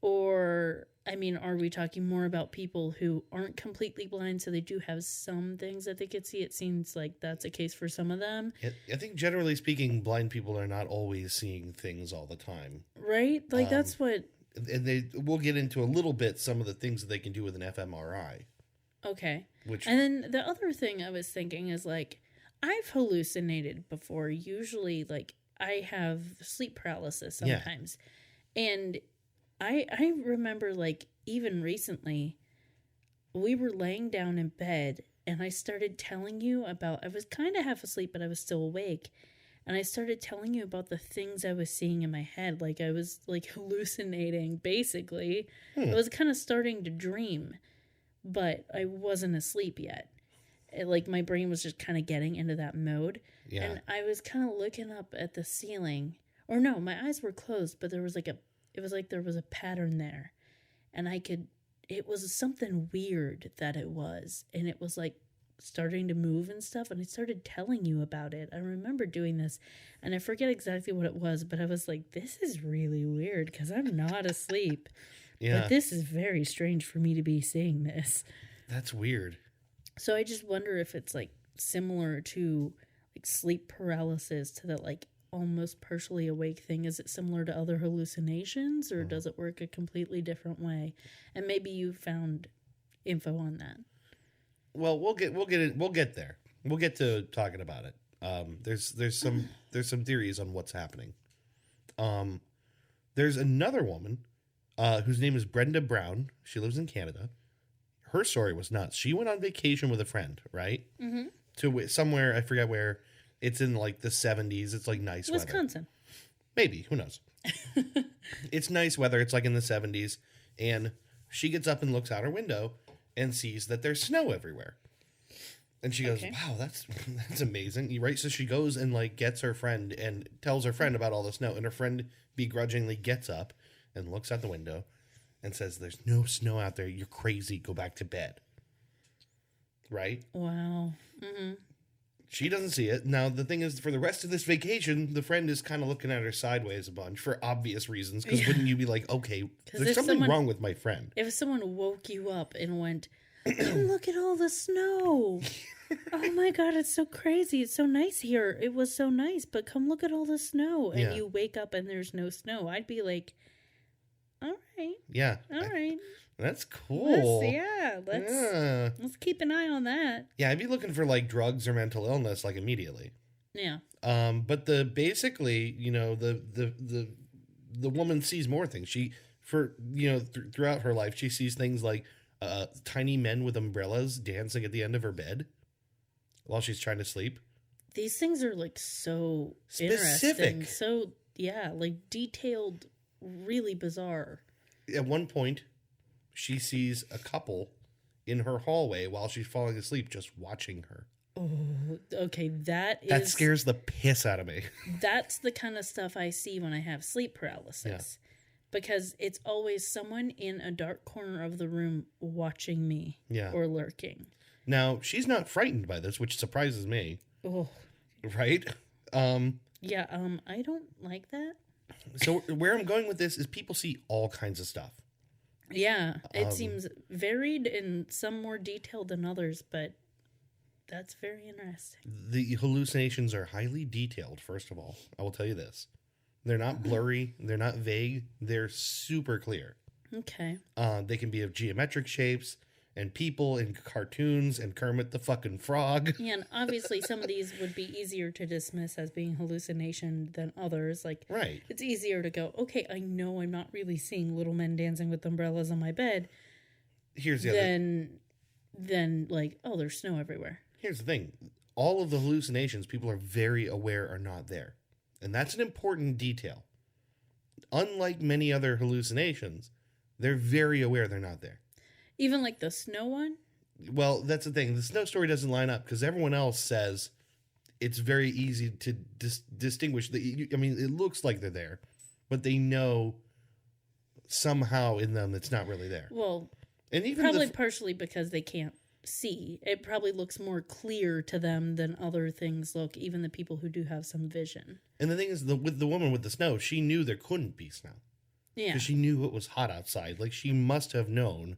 A: Or, I mean, are we talking more about people who aren't completely blind, so they do have some things that they could see? It seems like that's a case for some of them.
B: I think generally speaking, blind people are not always seeing things all the time.
A: Right? Like, that's what...
B: And we'll get into a little bit some of the things that they can do with an fMRI.
A: Okay.
B: Which,
A: and then the other thing I was thinking is, like, I've hallucinated before. Usually, like, I have sleep paralysis sometimes. Yeah. And I remember, like, even recently, we were laying down in bed, and I started telling you about, I was kind of half asleep, but I was still awake. And I started telling you about the things I was seeing in my head. Like, I was, like, hallucinating, basically. I was kind of starting to dream, but I wasn't asleep yet. Like, my brain was just kind of getting into that mode. Yeah. And I was kind of looking up at the ceiling. Or no, my eyes were closed, but there was, like, it was like there was a pattern there. And it was something weird that it was. And it was, like, starting to move and stuff, and I started telling you about it. I remember doing this, and I forget exactly what it was, but I was like, this is really weird because I'm not asleep. Yeah. But this is very strange for me to be seeing this.
B: That's weird.
A: So I just wonder if it's like similar to like sleep paralysis, to that like almost partially awake thing. Is it similar to other hallucinations, or does it work a completely different way? And maybe you found info on that.
B: Well, we'll get there. We'll get to talking about it. There's some theories on what's happening. There's another woman whose name is Brenda Brown. She lives in Canada. Her story was nuts. She went on vacation with a friend, right? Mm-hmm. To somewhere, I forget where. It's in like the 70s. It's like nice weather.
A: Wisconsin.
B: Maybe, who knows? It's nice weather. It's like in the 70s, and she gets up and looks out her window and sees that there's snow everywhere. And she goes, wow, that's amazing. Right? So she goes and like gets her friend and tells her friend about all the snow. And her friend begrudgingly gets up and looks out the window and says, there's no snow out there. You're crazy. Go back to bed. Right?
A: Wow. Mm-hmm.
B: She doesn't see it. Now, the thing is, for the rest of this vacation, the friend is kind of looking at her sideways a bunch for obvious reasons. Because wouldn't you be like, okay, there's something wrong with my friend?
A: If someone woke you up and went, come look at all the snow. Oh my God, it's so crazy. It's so nice here. It was so nice, but come look at all the snow. And you wake up and there's no snow. I'd be like, all right.
B: Yeah.
A: All right.
B: That's cool.
A: Let's keep an eye on that.
B: Yeah, I'd be looking for like drugs or mental illness like immediately.
A: Yeah.
B: But basically, you know, the woman sees more things. Throughout her life, she sees things like tiny men with umbrellas dancing at the end of her bed while she's trying to sleep.
A: These things are like so
B: specific.
A: Interesting. So like detailed, really bizarre.
B: At one point, she sees a couple in her hallway while she's falling asleep, just watching her.
A: Oh, okay. That
B: scares the piss out of me.
A: That's the kind of stuff I see when I have sleep paralysis. Yeah. Because it's always someone in a dark corner of the room watching me or lurking.
B: Now, she's not frightened by this, which surprises me.
A: Oh.
B: Right?
A: Yeah, I don't like that.
B: So where I'm going with this is people see all kinds of stuff.
A: Yeah, it seems varied and some more detailed than others, but that's very interesting.
B: The hallucinations are highly detailed, first of all. I will tell you this. They're not blurry. They're not vague. They're super clear.
A: Okay.
B: They can be of geometric shapes and people and cartoons and Kermit the fucking frog.
A: Yeah, and obviously some of these would be easier to dismiss as being hallucination than others. Like,
B: Right.
A: It's easier to go, okay, I know I'm not really seeing little men dancing with umbrellas on my bed.
B: Here's the other.
A: Then like, oh, there's snow everywhere.
B: Here's the thing. All of the hallucinations people are very aware are not there. And that's an important detail. Unlike many other hallucinations, they're very aware they're not there.
A: Even like the snow one?
B: Well, that's the thing. The snow story doesn't line up because everyone else says it's very easy to distinguish. I mean, it looks like they're there, but they know somehow in them it's not really there.
A: Well,
B: and even
A: probably partially because they can't see. It probably looks more clear to them than other things look, even the people who do have some vision.
B: And the thing is, with the woman with the snow, she knew there couldn't be snow.
A: Yeah.
B: Because she knew it was hot outside. Like, she must have known.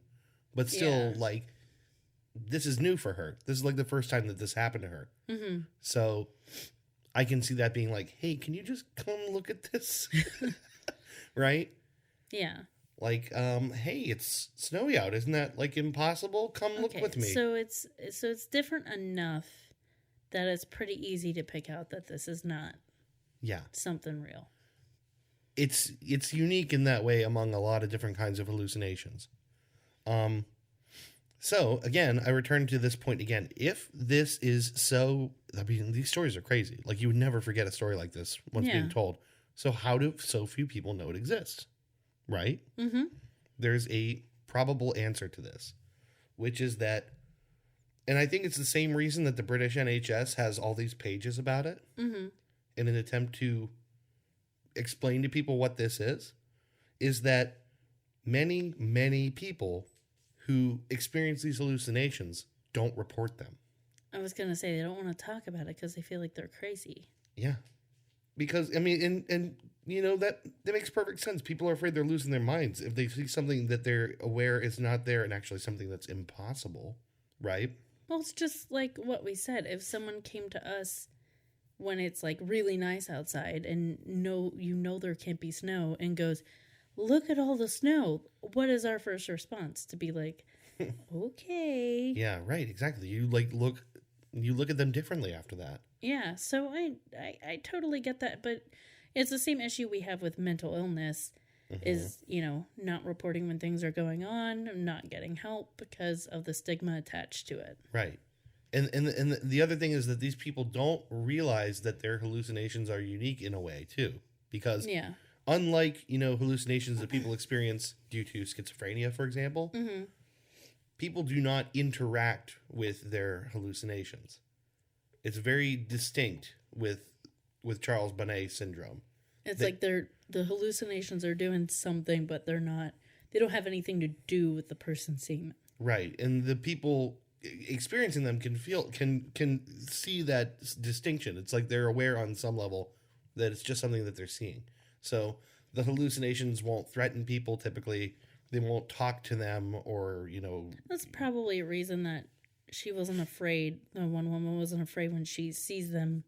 B: But still, like, this is new for her. This is, like, the first time that this happened to her.
A: Mm-hmm.
B: So, I can see that being like, hey, can you just come look at this? Right?
A: Yeah.
B: Like, hey, it's snowy out. Isn't that, like, impossible? Come look with me.
A: So it's different enough that it's pretty easy to pick out that this is not something real.
B: It's unique in that way among a lot of different kinds of hallucinations. So again, I return to this point again. If this is so, I mean, these stories are crazy. Like, you would never forget a story like this once being told. So how do so few people know it exists? Right?
A: Mm-hmm.
B: There's a probable answer to this, which is that, and I think it's the same reason that the British NHS has all these pages about it in an attempt to explain to people what this is that many, many people who experience these hallucinations don't report them.
A: I was going to say they don't want to talk about it because they feel like they're crazy.
B: Yeah. Because, I mean, and you know, that makes perfect sense. People are afraid they're losing their minds if they see something that they're aware is not there and actually something that's impossible, right?
A: Well, it's just like what we said. If someone came to us when it's like really nice outside and you know there can't be snow and goes, look at all the snow. What is our first response? To be like, okay.
B: Yeah, right, exactly. You look at them differently after that.
A: Yeah, so I totally get that, but it's the same issue we have with mental illness is, you know, not reporting when things are going on, not getting help because of the stigma attached to it.
B: Right. And the other thing is that these people don't realize that their hallucinations are unique in a way, too. Because unlike, you know, hallucinations that people experience due to schizophrenia, for example, people do not interact with their hallucinations. It's very distinct with Charles Bonnet Syndrome.
A: It's like the hallucinations are doing something, but they don't have anything to do with the person seeing them. Right.
B: And the people experiencing them can see that distinction. It's like they're aware on some level that it's just something that they're seeing. So the hallucinations won't threaten people typically. They won't talk to them or, you know.
A: That's probably a reason that she wasn't afraid. The one woman wasn't afraid when she sees them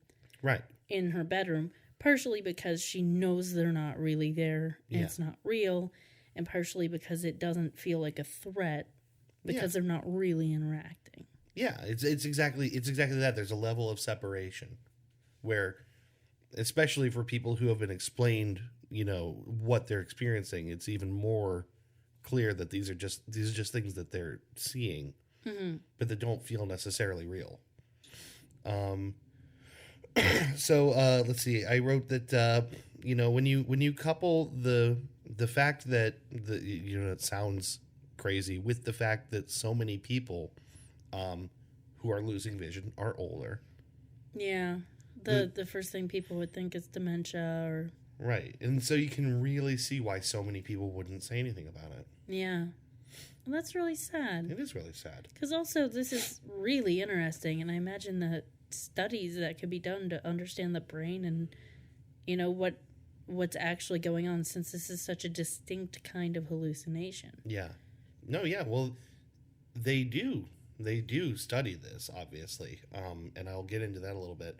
A: in her bedroom. Partially because she knows they're not really there and it's not real. And partially because it doesn't feel like a threat because they're not really interacting.
B: Yeah, it's exactly that. There's a level of separation where, especially for people who have been explained, you know, what they're experiencing, it's even more clear that these are just things that they're seeing, but that don't feel necessarily real. So let's see. I wrote that you know, when you couple the fact that you know, it sounds crazy with the fact that so many people who are losing vision are older.
A: Yeah. The first thing people would think is dementia or...
B: Right. And so you can really see why so many people wouldn't say anything about it.
A: Yeah. Well, that's really sad.
B: It is really sad.
A: Because also, this is really interesting, and I imagine that studies that could be done to understand the brain and, you know, what's actually going on, since this is such a distinct kind of hallucination.
B: Yeah. No, yeah, well, they do study this, obviously, and I'll get into that a little bit.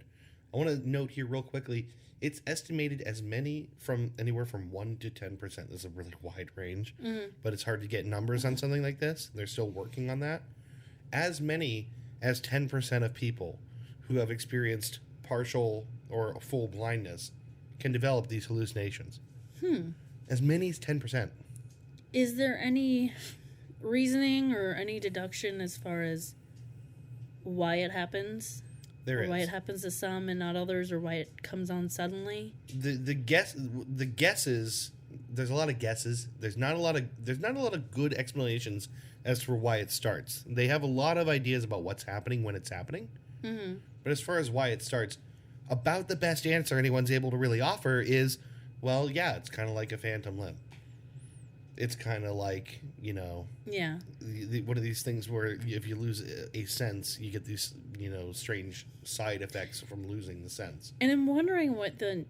B: I want to note here real quickly, it's estimated as many from anywhere from 1 to 10%. This is a really wide range, but it's hard to get numbers on something like this. They're still working on that. As many as 10% of people who have experienced partial or full blindness can develop these hallucinations. As many as 10%.
A: Is there any reasoning or any deduction as far as why it happens?
B: There is.
A: Why it happens to some and not others, or why it comes on suddenly?
B: The guesses. There's a lot of guesses. There's not a lot of good explanations as for why it starts. They have a lot of ideas about what's happening when it's happening. Mm-hmm. But as far as why it starts, about the best answer anyone's able to really offer is, well, yeah, it's kind of like a phantom limb. It's kind of like, you know...
A: Yeah.
B: One of these things where if you lose a sense, you get these, you know, strange side effects from losing the sense.
A: And I'm wondering what the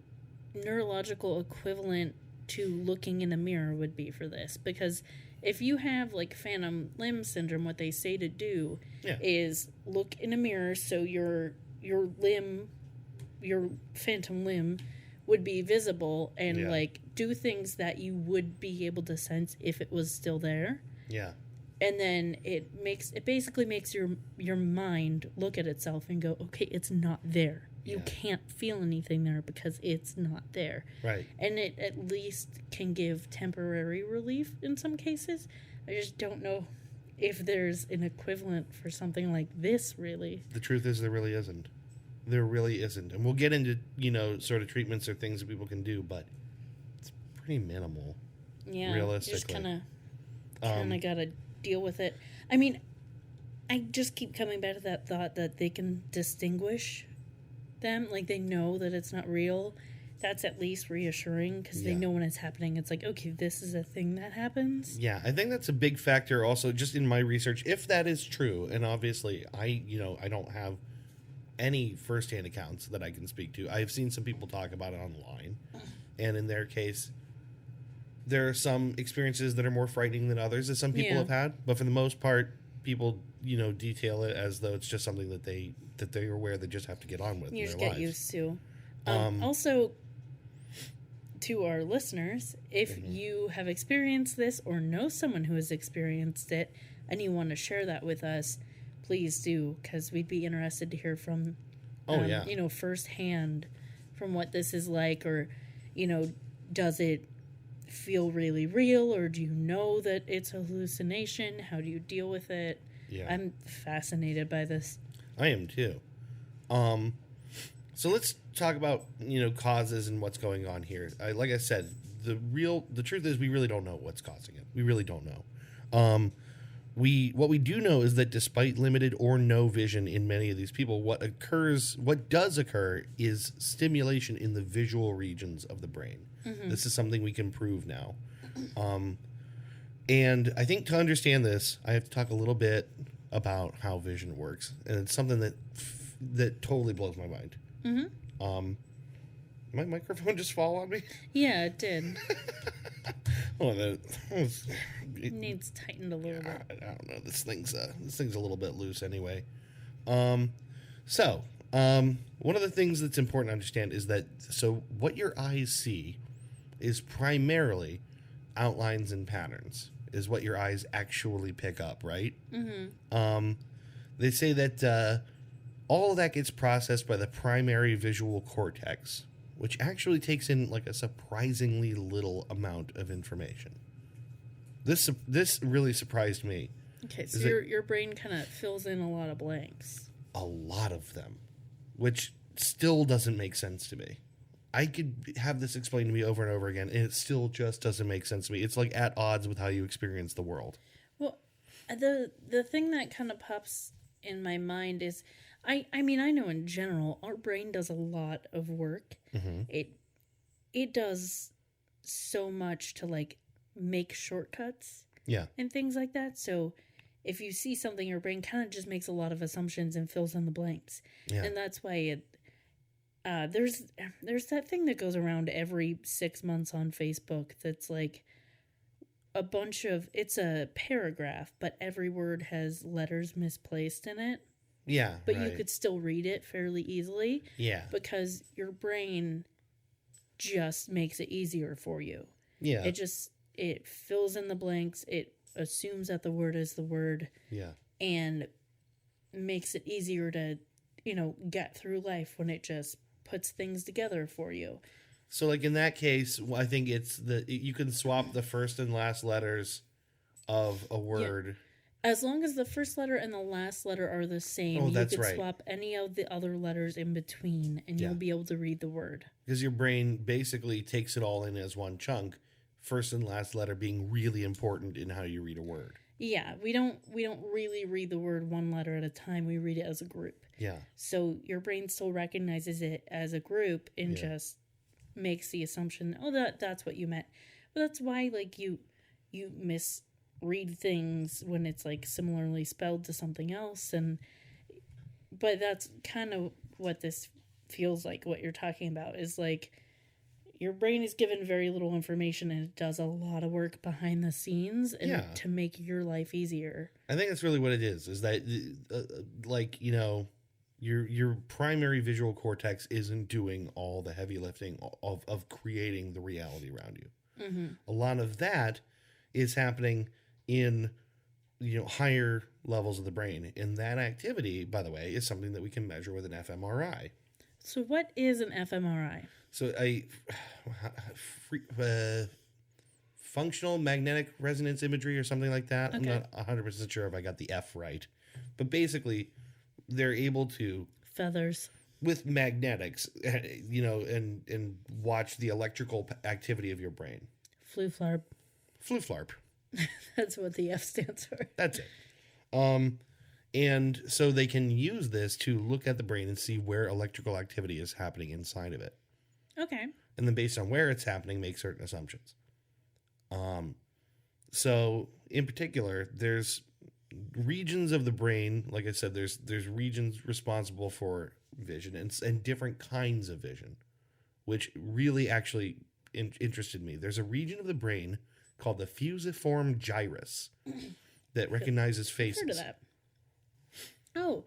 A: neurological equivalent to looking in a mirror would be for this. Because if you have, like, phantom limb syndrome, what they say to do is look in a mirror so your phantom limb would be visible and like do things that you would be able to sense if it was still there.
B: Yeah.
A: And then it basically makes your mind look at itself and go, okay, it's not there. You can't feel anything there because it's not there.
B: Right.
A: And it at least can give temporary relief in some cases. I just don't know if there's an equivalent for something like this, really.
B: The truth is there really isn't. There really isn't. And we'll get into, you know, sort of treatments or things that people can do, but it's pretty minimal.
A: Yeah.
B: Realistically.
A: You just kind of got to deal with it. I mean, I just keep coming back to that thought that they can distinguish them. Like, they know that it's not real. That's at least reassuring because they know when it's happening. It's like, okay, this is a thing that happens.
B: Yeah, I think that's a big factor also just in my research. If that is true, and obviously I don't have any firsthand accounts that I can speak to. I've seen some people talk about it online, and in their case, there are some experiences that are more frightening than others that some people have had. But for the most part, people, you know, detail it as though it's just something that they're aware they just have to get on with.
A: You
B: in their
A: just get
B: lives.
A: used to. Also, to our listeners, if you have experienced this or know someone who has experienced it and you want to share that with us, please do, because we'd be interested to hear from, you know, firsthand from what this is like, or, you know, does it feel really real, or do you know that it's a hallucination? How do you deal with it? Yeah. I'm fascinated by this.
B: I am too. So let's talk about, you know, causes and what's going on here. Like I said, the truth is we really don't know what's causing it. We really don't know. What we do know is that despite limited or no vision in many of these people, what does occur is stimulation in the visual regions of the brain. Mm-hmm. This is something we can prove now. And I think to understand this, I have to talk a little bit about how vision works. And it's something that totally blows my mind. Mm-hmm. My microphone just fall on me?
A: Yeah, it did.
B: It
A: needs tightened a little bit.
B: I don't know. This thing's a little bit loose anyway. So one of the things that's important to understand is that what your eyes see is primarily outlines and patterns. Is what your eyes actually pick up, right? Mm-hmm. They say that all of that gets processed by the primary visual cortex, which actually takes in like a surprisingly little amount of information. This really surprised me.
A: Okay, so your brain kind of fills in a lot of blanks.
B: A lot of them, which still doesn't make sense to me. I could have this explained to me over and over again, and it still just doesn't make sense to me. It's like at odds with how you experience the world. Well,
A: the thing that kind of pops in my mind is, I mean, I know in general, our brain does a lot of work. Mm-hmm. It does so much to, like, make shortcuts.
B: Yeah.
A: and things like that. So if you see something, your brain kind of just makes a lot of assumptions and fills in the blanks.
B: Yeah.
A: And that's why there's that thing that goes around every 6 months on Facebook that's like it's a paragraph, but every word has letters misplaced in it.
B: Yeah.
A: But you could still read it fairly easily.
B: Yeah.
A: Because your brain just makes it easier for you.
B: Yeah.
A: It fills in the blanks. It assumes that the word is the word.
B: Yeah.
A: And makes it easier to, get through life when it just puts things together for you.
B: So, like, in that case, I think you can swap the first and last letters of a word.
A: Yeah. As long as the first letter and the last letter are the same, you can swap any of the other letters in between, and you'll be able to read the word.
B: Because your brain basically takes it all in as one chunk, first and last letter being really important in how you read a word.
A: Yeah, we don't really read the word one letter at a time. We read it as a group.
B: Yeah.
A: So your brain still recognizes it as a group and just makes the assumption, that's what you meant. But that's why, like, you misread things when it's like similarly spelled to something else, but that's kind of what this feels like. What you're talking about is like your brain is given very little information and it does a lot of work behind the scenes to make your life easier.
B: I think that's really what it is that your primary visual cortex isn't doing all the heavy lifting of creating the reality around you.
A: Mm-hmm.
B: A lot of that is happening in higher levels of the brain, and that activity, by the way, is something that we can measure with an fMRI.
A: So what is an fMRI?
B: So functional magnetic resonance imagery or something like that. Okay. I'm not 100% sure if I got the F right, but basically they're able to
A: feathers
B: with magnetics, and watch the electrical activity of your brain.
A: Fluflarp. That's what the F stands for.
B: That's it. And so they can use this to look at the brain and see where electrical activity is happening inside of it.
A: Okay.
B: And then based on where it's happening, make certain assumptions. So in particular, there's regions of the brain, like I said, there's regions responsible for vision and different kinds of vision, which really actually interested me. There's a region of the brain called the fusiform gyrus that recognizes faces.
A: I've heard of that. Oh,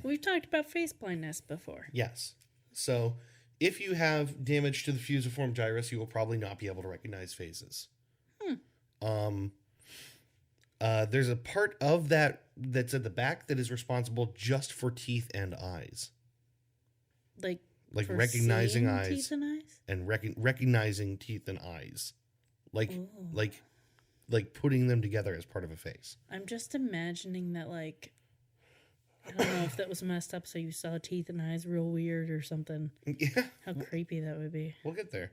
A: we've talked about face blindness before.
B: Yes. So if you have damage to the fusiform gyrus, you will probably not be able to recognize faces. There's a part of that's at the back that is responsible just for teeth and eyes.
A: Like
B: recognizing eyes,
A: teeth and eyes,
B: and recognizing teeth and eyes, like putting them together as part of a face.
A: I'm just imagining that, like, I don't know if that was messed up, so you saw teeth and eyes real weird or something.
B: Yeah,
A: how creepy that would be.
B: We'll get there.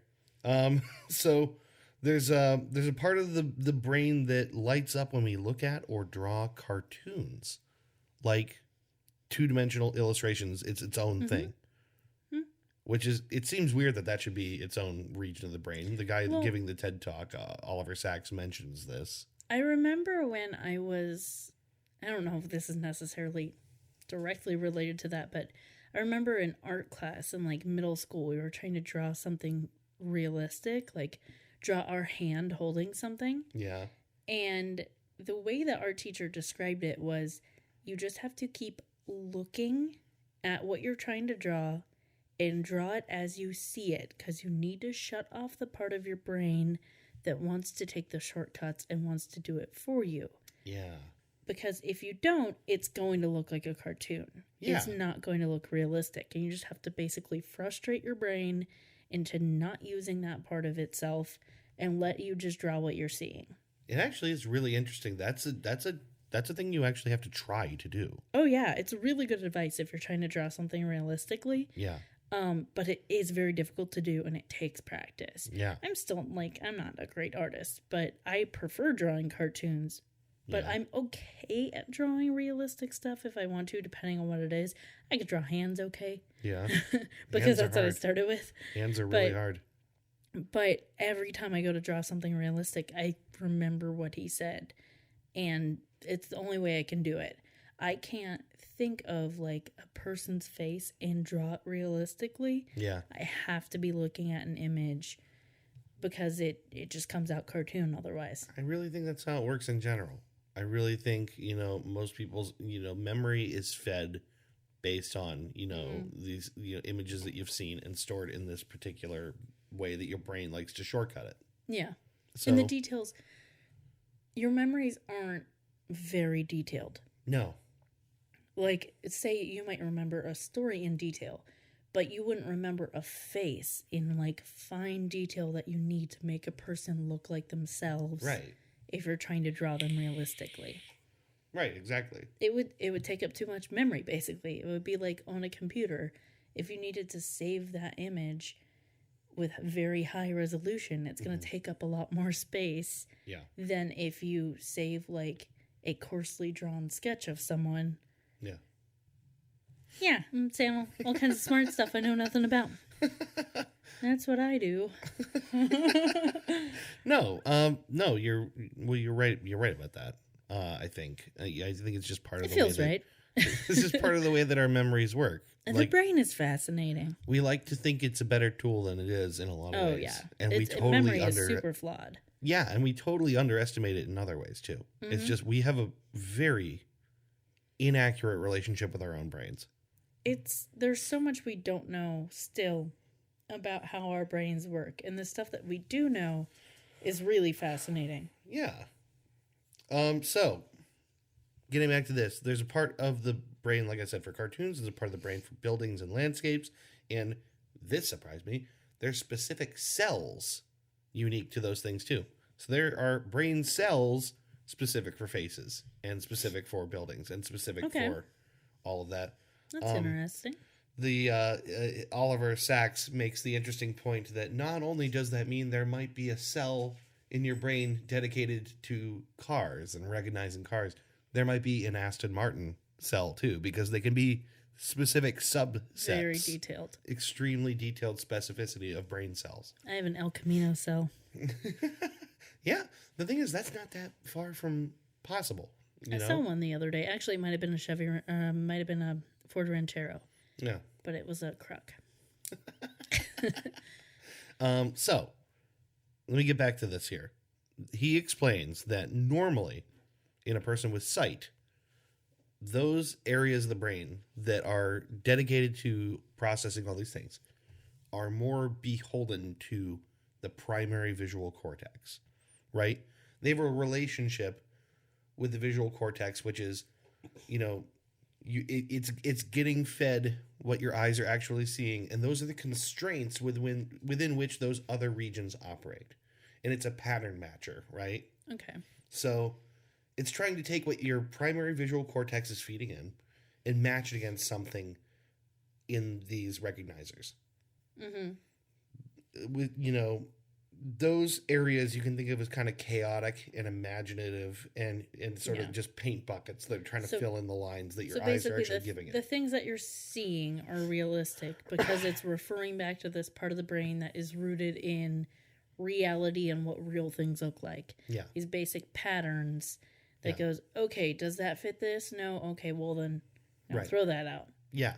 B: So there's a part of the brain that lights up when we look at or draw cartoons, like 2-dimensional illustrations. It's its own thing. Which is, it seems weird that should be its own region of the brain. The guy giving the TED Talk, Oliver Sacks, mentions this.
A: I remember when I don't know if this is necessarily directly related to that, but I remember in art class in like middle school, we were trying to draw something realistic, like draw our hand holding something.
B: Yeah. And
A: the way that our teacher described it was you just have to keep looking at what you're trying to draw and draw it as you see it, because you need to shut off the part of your brain that wants to take the shortcuts and wants to do it for you.
B: Yeah.
A: Because if you don't, it's going to look like a cartoon. Yeah. It's not going to look realistic. And you just have to basically frustrate your brain into not using that part of itself and let you just draw what you're seeing.
B: It actually is really interesting. That's a thing you actually have to try to do.
A: Oh, yeah. It's really good advice if you're trying to draw something realistically.
B: Yeah.
A: But it is very difficult to do, and it takes practice.
B: Yeah.
A: I'm not a great artist, but I prefer drawing cartoons. But I'm okay at drawing realistic stuff if I want to, depending on what it is. I could draw hands okay.
B: Yeah.
A: Because that's what I started with.
B: Hands are really hard.
A: But every time I go to draw something realistic, I remember what he said. and it's the only way I can do it. I can't think of like a person's face and draw it realistically.
B: Yeah.
A: I have to be looking at an image because it just comes out cartoon otherwise.
B: I really think that's how it works in general. I really think, most people's, memory is fed based on, these images that you've seen and stored in this particular way that your brain likes to shortcut it.
A: Yeah.
B: So,
A: and the details, your memories aren't very detailed.
B: No.
A: Like, say you might remember a story in detail, but you wouldn't remember a face in, like, fine detail that you need to make a person look like themselves.
B: Right.
A: If you're trying to draw them realistically.
B: Right, exactly.
A: It would take up too much memory, basically. It would be like on a computer. If you needed to save that image with very high resolution, it's going to take up a lot more space than if you save, like, a coarsely drawn sketch of someone.
B: Yeah.
A: Yeah, I'm saying all kinds of smart stuff I know nothing about. That's what I do.
B: No, you're right. You're right about that. I think. I think it's just part of
A: it
B: the way
A: feels right.
B: It's just part of the way that our memories work.
A: And the brain is fascinating.
B: We like to think it's a better tool than it is in a lot of ways.
A: Oh yeah,
B: and
A: memory is super flawed.
B: Yeah, and we totally underestimate it in other ways too. Mm-hmm. It's just we have a very inaccurate relationship with our own brains.
A: There's so much we don't know still about how our brains work, and the stuff that we do know is really fascinating.
B: Yeah. So getting back to this, there's a part of the brain, like I said, for cartoons, there's a part of the brain for buildings and landscapes, and this surprised me. There's specific cells unique to those things too. So there are brain cells specific for faces and specific for buildings and specific for all of that.
A: That's interesting.
B: The Oliver Sacks makes the interesting point that not only does that mean there might be a cell in your brain dedicated to cars and recognizing cars, there might be an Aston Martin cell too, because they can be specific subsets.
A: Very detailed.
B: Extremely detailed specificity of brain cells.
A: I have an El Camino cell.
B: Yeah. The thing is, that's not that far from possible.
A: I saw one the other day. Actually, it might have been a Chevy, might have been a Ford Ranchero.
B: Yeah.
A: But it was a Crook.
B: So, let me get back to this here. He explains that normally, in a person with sight, those areas of the brain that are dedicated to processing all these things are more beholden to the primary visual cortex, right? They have a relationship with the visual cortex, which is, it's getting fed what your eyes are actually seeing, and those are the constraints within which those other regions operate. And it's a pattern matcher, right?
A: Okay.
B: So it's trying to take what your primary visual cortex is feeding in and match it against something in these recognizers. Mm-hmm. With, those areas you can think of as kind of chaotic and imaginative and sort of just paint buckets that are trying to fill in the lines that your eyes are actually giving it.
A: The things that you're seeing are realistic because it's referring back to this part of the brain that is rooted in reality and what real things look like.
B: Yeah.
A: These basic patterns that goes, okay, does that fit this? No? Okay, well then throw that out.
B: Yeah.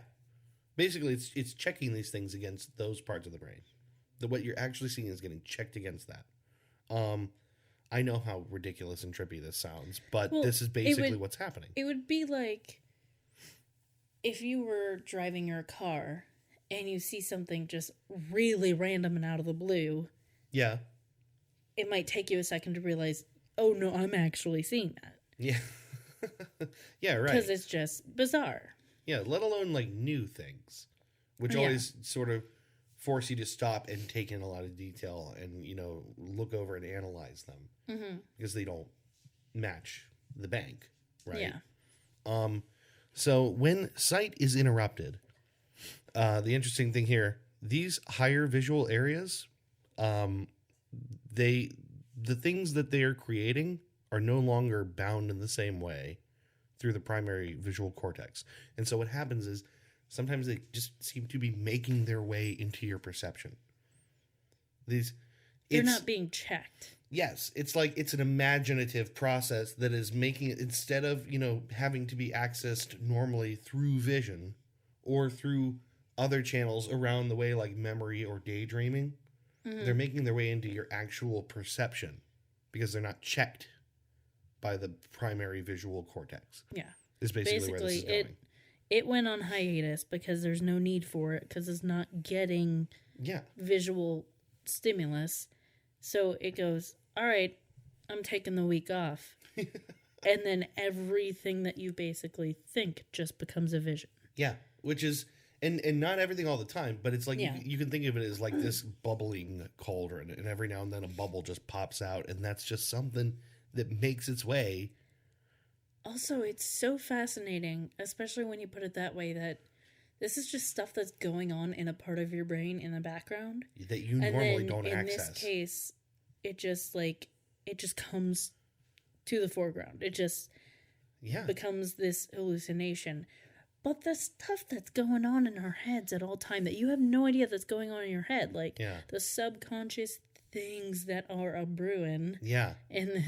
B: Basically, it's checking these things against those parts of the brain. What you're actually seeing is getting checked against that. I know how ridiculous and trippy this sounds, but this is basically what's happening.
A: It would be like if you were driving your car and you see something just really random and out of the blue.
B: Yeah.
A: It might take you a second to realize, oh no, I'm actually seeing that.
B: Yeah. Yeah, right.
A: Because it's just bizarre.
B: Yeah, let alone like new things, which always sort of force you to stop and take in a lot of detail and, look over and analyze them because they don't match the bank, right?
A: Yeah.
B: So when sight is interrupted, the interesting thing here, these higher visual areas, the things that they are creating are no longer bound in the same way through the primary visual cortex. And so what happens is sometimes they just seem to be making their way into your perception.
A: They're not being checked.
B: Yes, it's like it's an imaginative process that is making it, instead of, having to be accessed normally through vision or through other channels around the way, like memory or daydreaming, they're making their way into your actual perception because they're not checked by the primary visual cortex.
A: Yeah.
B: Is basically where this is going.
A: It went on hiatus because there's no need for it because it's not getting visual stimulus. So it goes, all right, I'm taking the week off. And then everything that you basically think just becomes a vision. Yeah,
B: which is, and not everything all the time, but it's like you can think of it as like this bubbling cauldron, and every now and then a bubble just pops out, and that's just something that makes its way.
A: Also, it's so fascinating, especially when you put it that way, that this is just stuff that's going on in a part of your brain in the background.
B: That you normally don't access.
A: In this case, it just comes to the foreground. It just becomes this hallucination. But the stuff that's going on in our heads at all time that you have no idea that's going on in your head, like the subconscious things that are a brewing in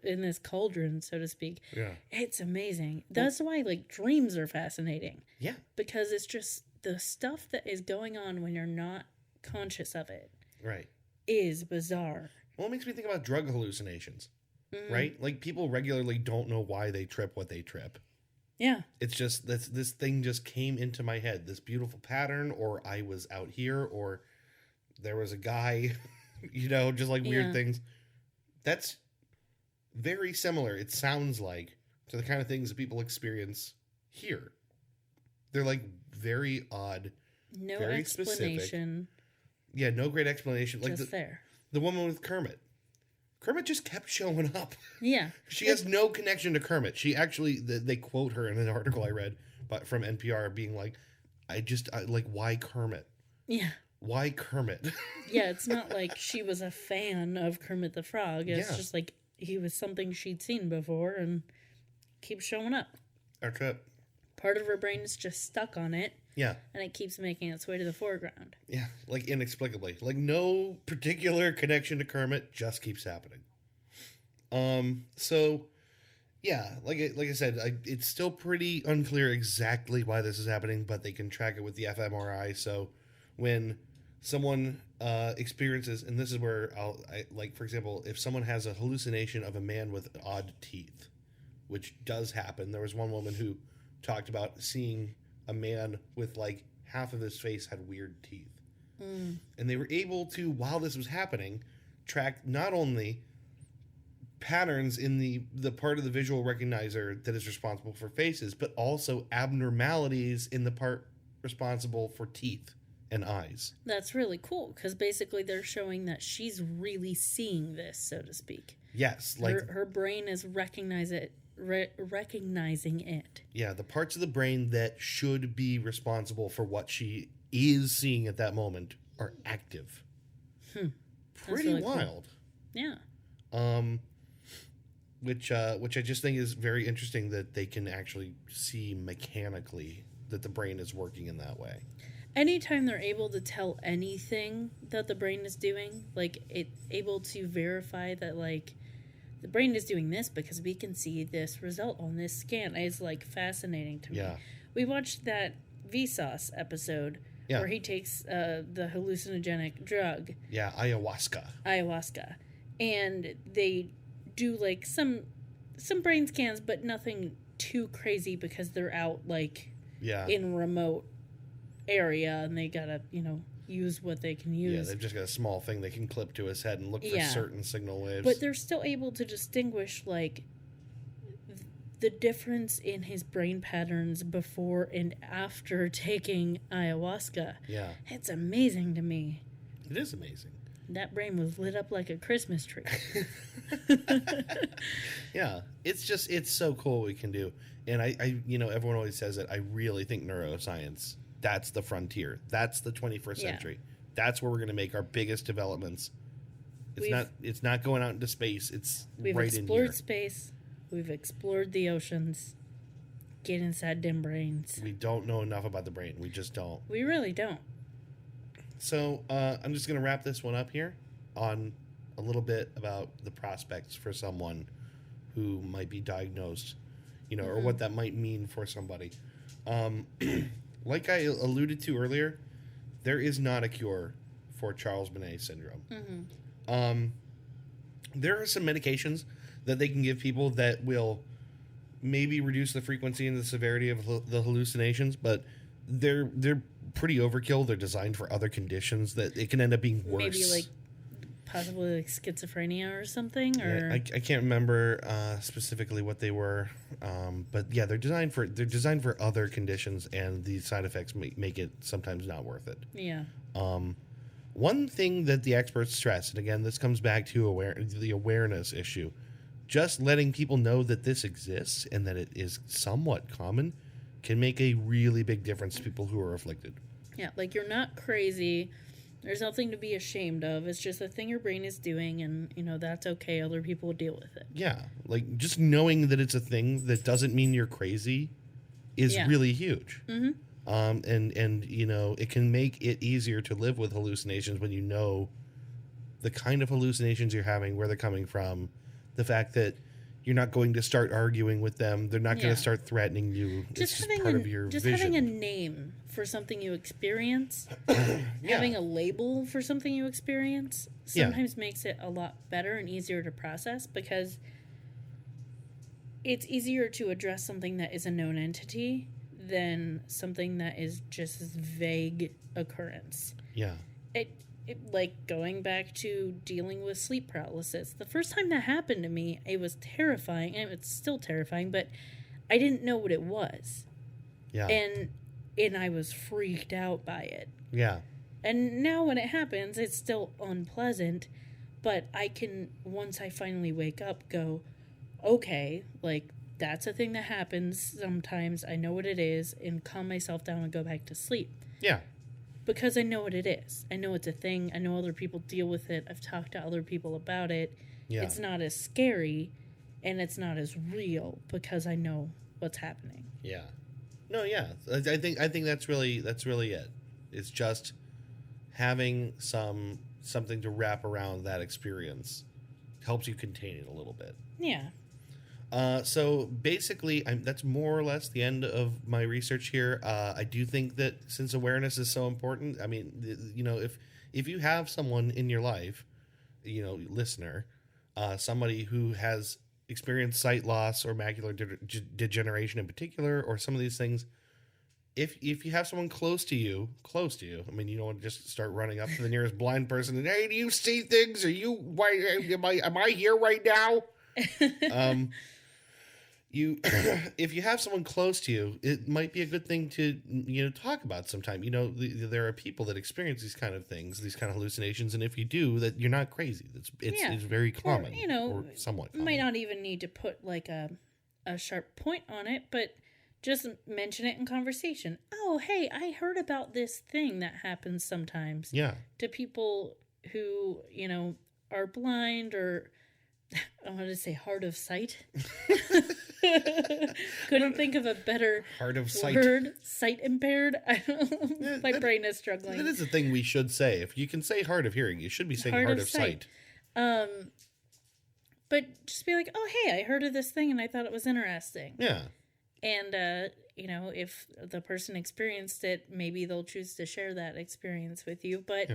A: this cauldron, so to speak. Yeah. It's amazing. That's why dreams are fascinating. Yeah. Because it's just the stuff that is going on when you're not conscious of it. Right. Is bizarre.
B: Well, it makes me think about drug hallucinations. Right? Like people regularly don't know why they trip what they trip. Yeah. It's just this thing just came into my head. This beautiful pattern, or I was out here, or there was a guy just like weird things. That's very similar, it sounds like, to the kind of things that people experience here. They're like very odd.
A: No very explanation.
B: Specific. Yeah, no great explanation.
A: Just like
B: the woman with Kermit. Kermit just kept showing up. Yeah. She has no connection to Kermit. She actually, they quote her in an article I read from NPR being like, why Kermit? Yeah. Why Kermit?
A: Yeah, it's not like she was a fan of Kermit the Frog. It's just like he was something she'd seen before and keeps showing up.
B: That's it.
A: Part of her brain is just stuck on it. Yeah. And it keeps making its way to the foreground.
B: Yeah, like inexplicably. Like no particular connection to Kermit, just keeps happening. So, yeah, like I said, it's still pretty unclear exactly why this is happening, but they can track it with the fMRI. So when someone experiences, and this is where for example, if someone has a hallucination of a man with odd teeth, which does happen. There was one woman who talked about seeing a man with like half of his face had weird teeth. And they were able to, while this was happening, track not only patterns in the part of the visual recognizer that is responsible for faces, but also abnormalities in the part responsible for teeth and eyes.
A: That's really cool, because basically they're showing that she's really seeing this, so to speak. Yes. Like her brain is recognizing it.
B: Yeah, the parts of the brain that should be responsible for what she is seeing at that moment are active. Pretty really wild. Cool. Yeah. Which I just think is very interesting that they can actually see mechanically that the brain is working in that way.
A: Anytime they're able to tell anything that the brain is doing, like it's able to verify that like the brain is doing this because we can see this result on this scan. It's like fascinating to me. Yeah. We watched that Vsauce episode where he takes the hallucinogenic drug.
B: Yeah,
A: ayahuasca. And they do like some brain scans, but nothing too crazy because they're out like in remote area and they gotta, use what they can use.
B: Yeah, they've just got a small thing they can clip to his head and look for certain signal waves.
A: But they're still able to distinguish like the difference in his brain patterns before and after taking ayahuasca. Yeah. It's amazing to me.
B: It is amazing.
A: That brain was lit up like a Christmas tree.
B: Yeah. It's so cool what we can do. And I everyone always says it. I really think neuroscience, that's the frontier. That's the 21st century. That's where we're going to make our biggest developments. It's not going out into space. We've right in here.
A: We've explored space. We've explored the oceans. Get inside them brains.
B: We don't know enough about the brain. We just don't.
A: We really don't.
B: So I'm just going to wrap this one up here on a little bit about the prospects for someone who might be diagnosed, or what that might mean for somebody. Like I alluded to earlier, there is not a cure for Charles Bonnet Syndrome. There are some medications that they can give people that will maybe reduce the frequency and the severity of the hallucinations, but they're pretty overkill. They're designed for other conditions that it can end up being worse.
A: Maybe like possibly like schizophrenia or something, or
B: I can't remember specifically what they were, but yeah, they're designed for other conditions, and the side effects make it sometimes not worth it.
A: Yeah.
B: One thing that the experts stress, and again, this comes back to the awareness issue, just letting people know that this exists and that it is somewhat common can make a really big difference to people who are afflicted.
A: Yeah, like you're not crazy. There's nothing to be ashamed of. It's just a thing your brain is doing, and, that's okay. Other people will deal with it.
B: Yeah, like just knowing that it's a thing that doesn't mean you're crazy is really huge. Mm-hmm. And it can make it easier to live with hallucinations when you know the kind of hallucinations you're having, where they're coming from, the fact that you're not going to start arguing with them. They're not going to start threatening you. It's just part of your vision.
A: Having a name for something you experience, having a label for something you experience, sometimes makes it a lot better and easier to process, because it's easier to address something that is a known entity than something that is just this vague occurrence.
B: Yeah.
A: It like going back to dealing with sleep paralysis. The first time that happened to me, it was terrifying, and it's still terrifying, but I didn't know what it was.
B: Yeah.
A: And I was freaked out by it.
B: Yeah.
A: And now when it happens, it's still unpleasant, but I can, once I finally wake up, go, okay, like, that's a thing that happens sometimes. I know what it is, and calm myself down and go back to sleep.
B: Yeah.
A: Because I know what it is. I know it's a thing. I know other people deal with it. I've talked to other people about it. Yeah. It's not as scary, and it's not as real, because I know what's happening.
B: Yeah. No, yeah. I think that's really it. It's just having something to wrap around that experience helps you contain it a little bit.
A: Yeah.
B: So basically, that's more or less the end of my research here. I do think that since awareness is so important, I mean, if you have someone in your life, listener, somebody who has experienced sight loss or macular degeneration in particular, or some of these things, if you have someone close to you, I mean, you don't want to just start running up to the nearest blind person and, hey, do you see things? Am I here right now? If you have someone close to you, it might be a good thing to talk about sometime. There are people that experience these kind of things, these kind of hallucinations, and if you do, that you're not crazy. It's very common, or somewhat common.
A: Might not even need to put like a sharp point on it, but just mention it in conversation. Oh, hey, I heard about this thing that happens sometimes.
B: Yeah.
A: To people who are blind, or I want to say hard of sight. Couldn't think of a better
B: hard of sight
A: word. Sight impaired. My brain is struggling.
B: That is a thing we should say. If you can say hard of hearing, you should be saying hard of sight.
A: But just be like, oh, hey, I heard of this thing and I thought it was interesting.
B: Yeah.
A: And, if the person experienced it, maybe they'll choose to share that experience with you. But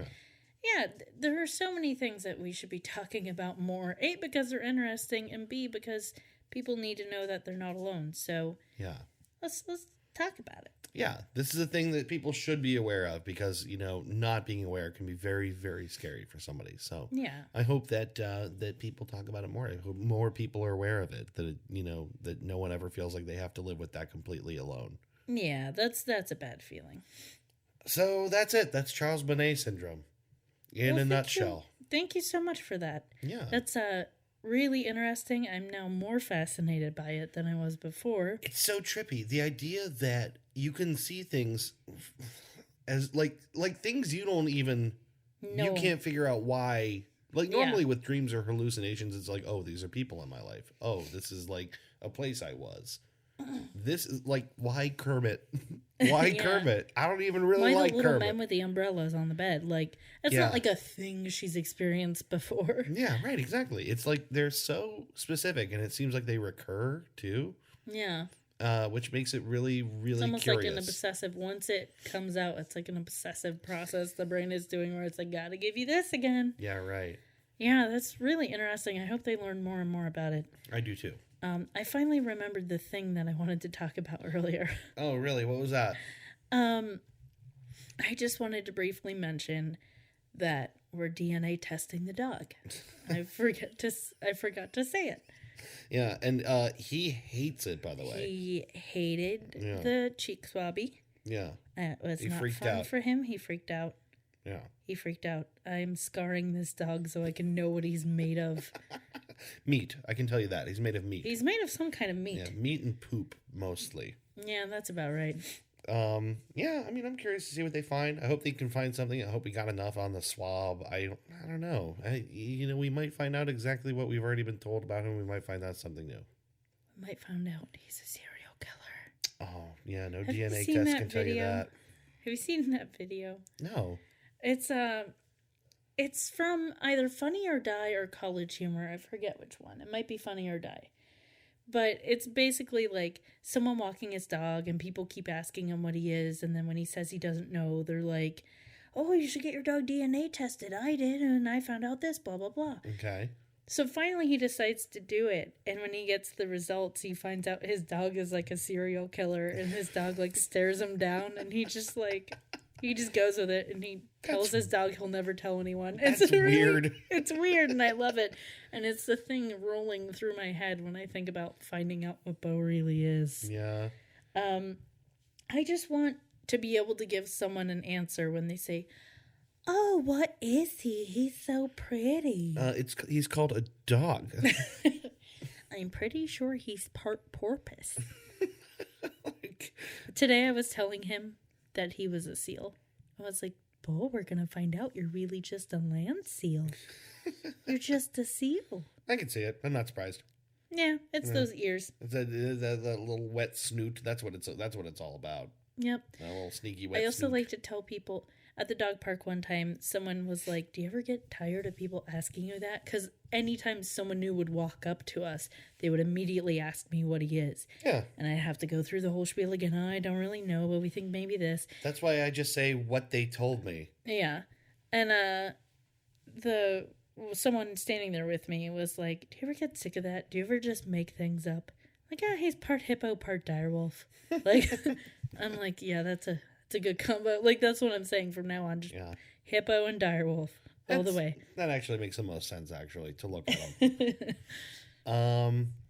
A: yeah, there are so many things that we should be talking about more. A, because they're interesting, and B, because people need to know that they're not alone. So
B: yeah,
A: let's talk about it.
B: Yeah, this is a thing that people should be aware of, because not being aware can be very, very scary for somebody. So
A: yeah,
B: I hope that that people talk about it more. I hope more people are aware of it. That that no one ever feels like they have to live with that completely alone.
A: Yeah, that's a bad feeling.
B: So that's it. That's Charles Bonnet Syndrome. In a nutshell.
A: Thank you so much for that.
B: Yeah.
A: That's really interesting. I'm now more fascinated by it than I was before.
B: It's so trippy. The idea that you can see things as like things you don't even you can't figure out why. Like normally with dreams or hallucinations, it's like, oh, these are people in my life. Oh, this is like a place I was. this is like, why Kermit? Why Kermit? I don't even really like
A: the little
B: Kermit.
A: men with the umbrellas on the bed? Like, it's not like a thing she's experienced before.
B: Yeah, right, exactly. It's like they're so specific, and it seems like they recur, too.
A: Yeah.
B: Which makes it really, really
A: it's almost
B: curious.
A: like an obsessive. Once it comes out, it's like an obsessive process the brain is doing where it's like, gotta give you this again.
B: Yeah, right.
A: Yeah, that's really interesting. I hope they learn more and more about it.
B: I do, too.
A: I finally remembered the thing that I wanted to talk about earlier.
B: Oh, really? What was that?
A: I just wanted to briefly mention that we're DNA testing the dog. I forgot to say it.
B: Yeah, and he hates it, by the way.
A: He hated the cheek swabby.
B: Yeah.
A: It was
B: He
A: not
B: freaked
A: fun
B: out.
A: for him. He freaked out.
B: Yeah.
A: He freaked out. I'm scarring this dog so I can know what he's made of.
B: Meat. I can tell you that. He's made of meat.
A: He's made of some kind of meat.
B: Yeah, meat and poop, mostly.
A: Yeah, that's about right.
B: Yeah, I mean, I'm curious to see what they find. I hope they can find something. I hope we got enough on the swab. I don't know. We might find out exactly what we've already been told about him. We might find out something new.
A: We might find out he's a serial killer.
B: Oh, yeah, no
A: Have
B: DNA
A: you seen
B: test
A: that
B: can tell you
A: video?
B: that.
A: Have you seen that video?
B: No.
A: It's from either Funny or Die or College Humor. I forget which one. It might be Funny or Die. But it's basically like someone walking his dog and people keep asking him what he is. And then when he says he doesn't know, they're like, oh, you should get your dog DNA tested. I did, and I found out this, blah, blah, blah.
B: Okay.
A: So finally he decides to do it. And when he gets the results, he finds out his dog is like a serial killer. And his dog like stares him down. And he just goes with it. And he tells his dog he'll never tell anyone.
B: That's weird.
A: It's weird, and I love it. And it's the thing rolling through my head when I think about finding out what Bo really is.
B: Yeah.
A: I just want to be able to give someone an answer when they say, oh, what is he? He's so pretty.
B: He's called a dog.
A: I'm pretty sure he's part porpoise. Today I was telling him that he was a seal. I was like, Bo, we're going to find out you're really just a land seal. You're just a seal.
B: I can see it. I'm not surprised.
A: Yeah, it's those ears.
B: It's that little wet snoot. That's what it's all about.
A: Yep.
B: A little sneaky wet
A: I also
B: snoot.
A: like to tell people at the dog park one time, someone was like, do you ever get tired of people asking you that? Because anytime someone new would walk up to us, they would immediately ask me what he is.
B: Yeah.
A: And I'd have to go through the whole spiel again. I don't really know, but we think maybe this.
B: That's why I just say what they told me.
A: Yeah. And someone standing there with me was like, do you ever get sick of that? Do you ever just make things up? Like, yeah, he's part hippo, part direwolf. Like, I'm like, yeah, that's a good combo. Like, that's what I'm saying from now on. Just hippo and direwolf all the way.
B: That actually makes the most sense, actually, to look at them.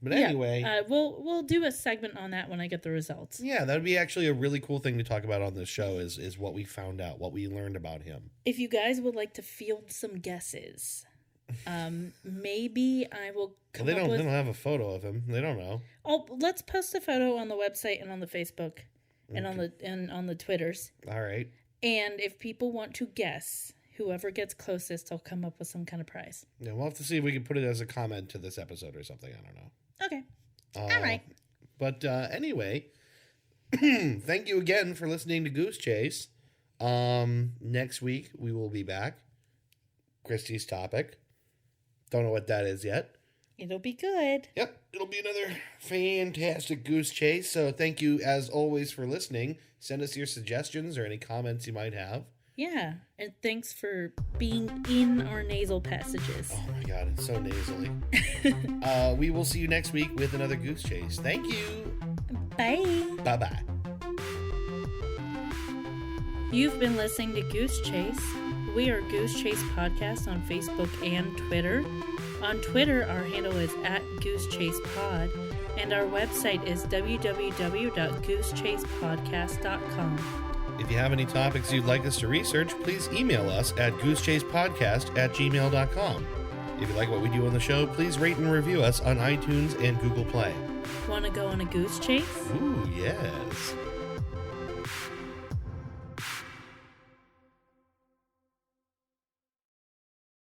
B: But anyway,
A: we'll do a segment on that when I get the results.
B: Yeah, that would be actually a really cool thing to talk about on this show. Is what we found out, what we learned about him.
A: If you guys would like to field some guesses, maybe I will.
B: They don't have a photo of him. They don't know.
A: Oh, let's post a photo on the website and on the Facebook. And on the Twitters.
B: All right.
A: And if people want to guess, whoever gets closest, I'll come up with some kind of prize.
B: Yeah, we'll have to see if we can put it as a comment to this episode or something. I don't know.
A: Okay. All right.
B: But anyway, thank you again for listening to Goose Chase. Next week we will be back. Christy's topic. Don't know what that is yet.
A: It'll be good.
B: Yep, it'll be another fantastic Goose Chase. So thank you, as always, for listening. Send us your suggestions or any comments you might have.
A: Yeah, and thanks for being in our nasal passages.
B: Oh my God, it's so nasally. We will see you next week with another Goose Chase. Thank you.
A: Bye.
B: Bye-bye.
A: You've been listening to Goose Chase. We are Goose Chase Podcast on Facebook and Twitter. On Twitter, our handle is @GooseChasePod, and our website is www.goosechasepodcast.com.
B: If you have any topics you'd like us to research, please email us at goosechasepodcast@gmail.com. If you like what we do on the show, please rate and review us on iTunes and Google Play.
A: Want to go on a goose chase?
B: Ooh, yes.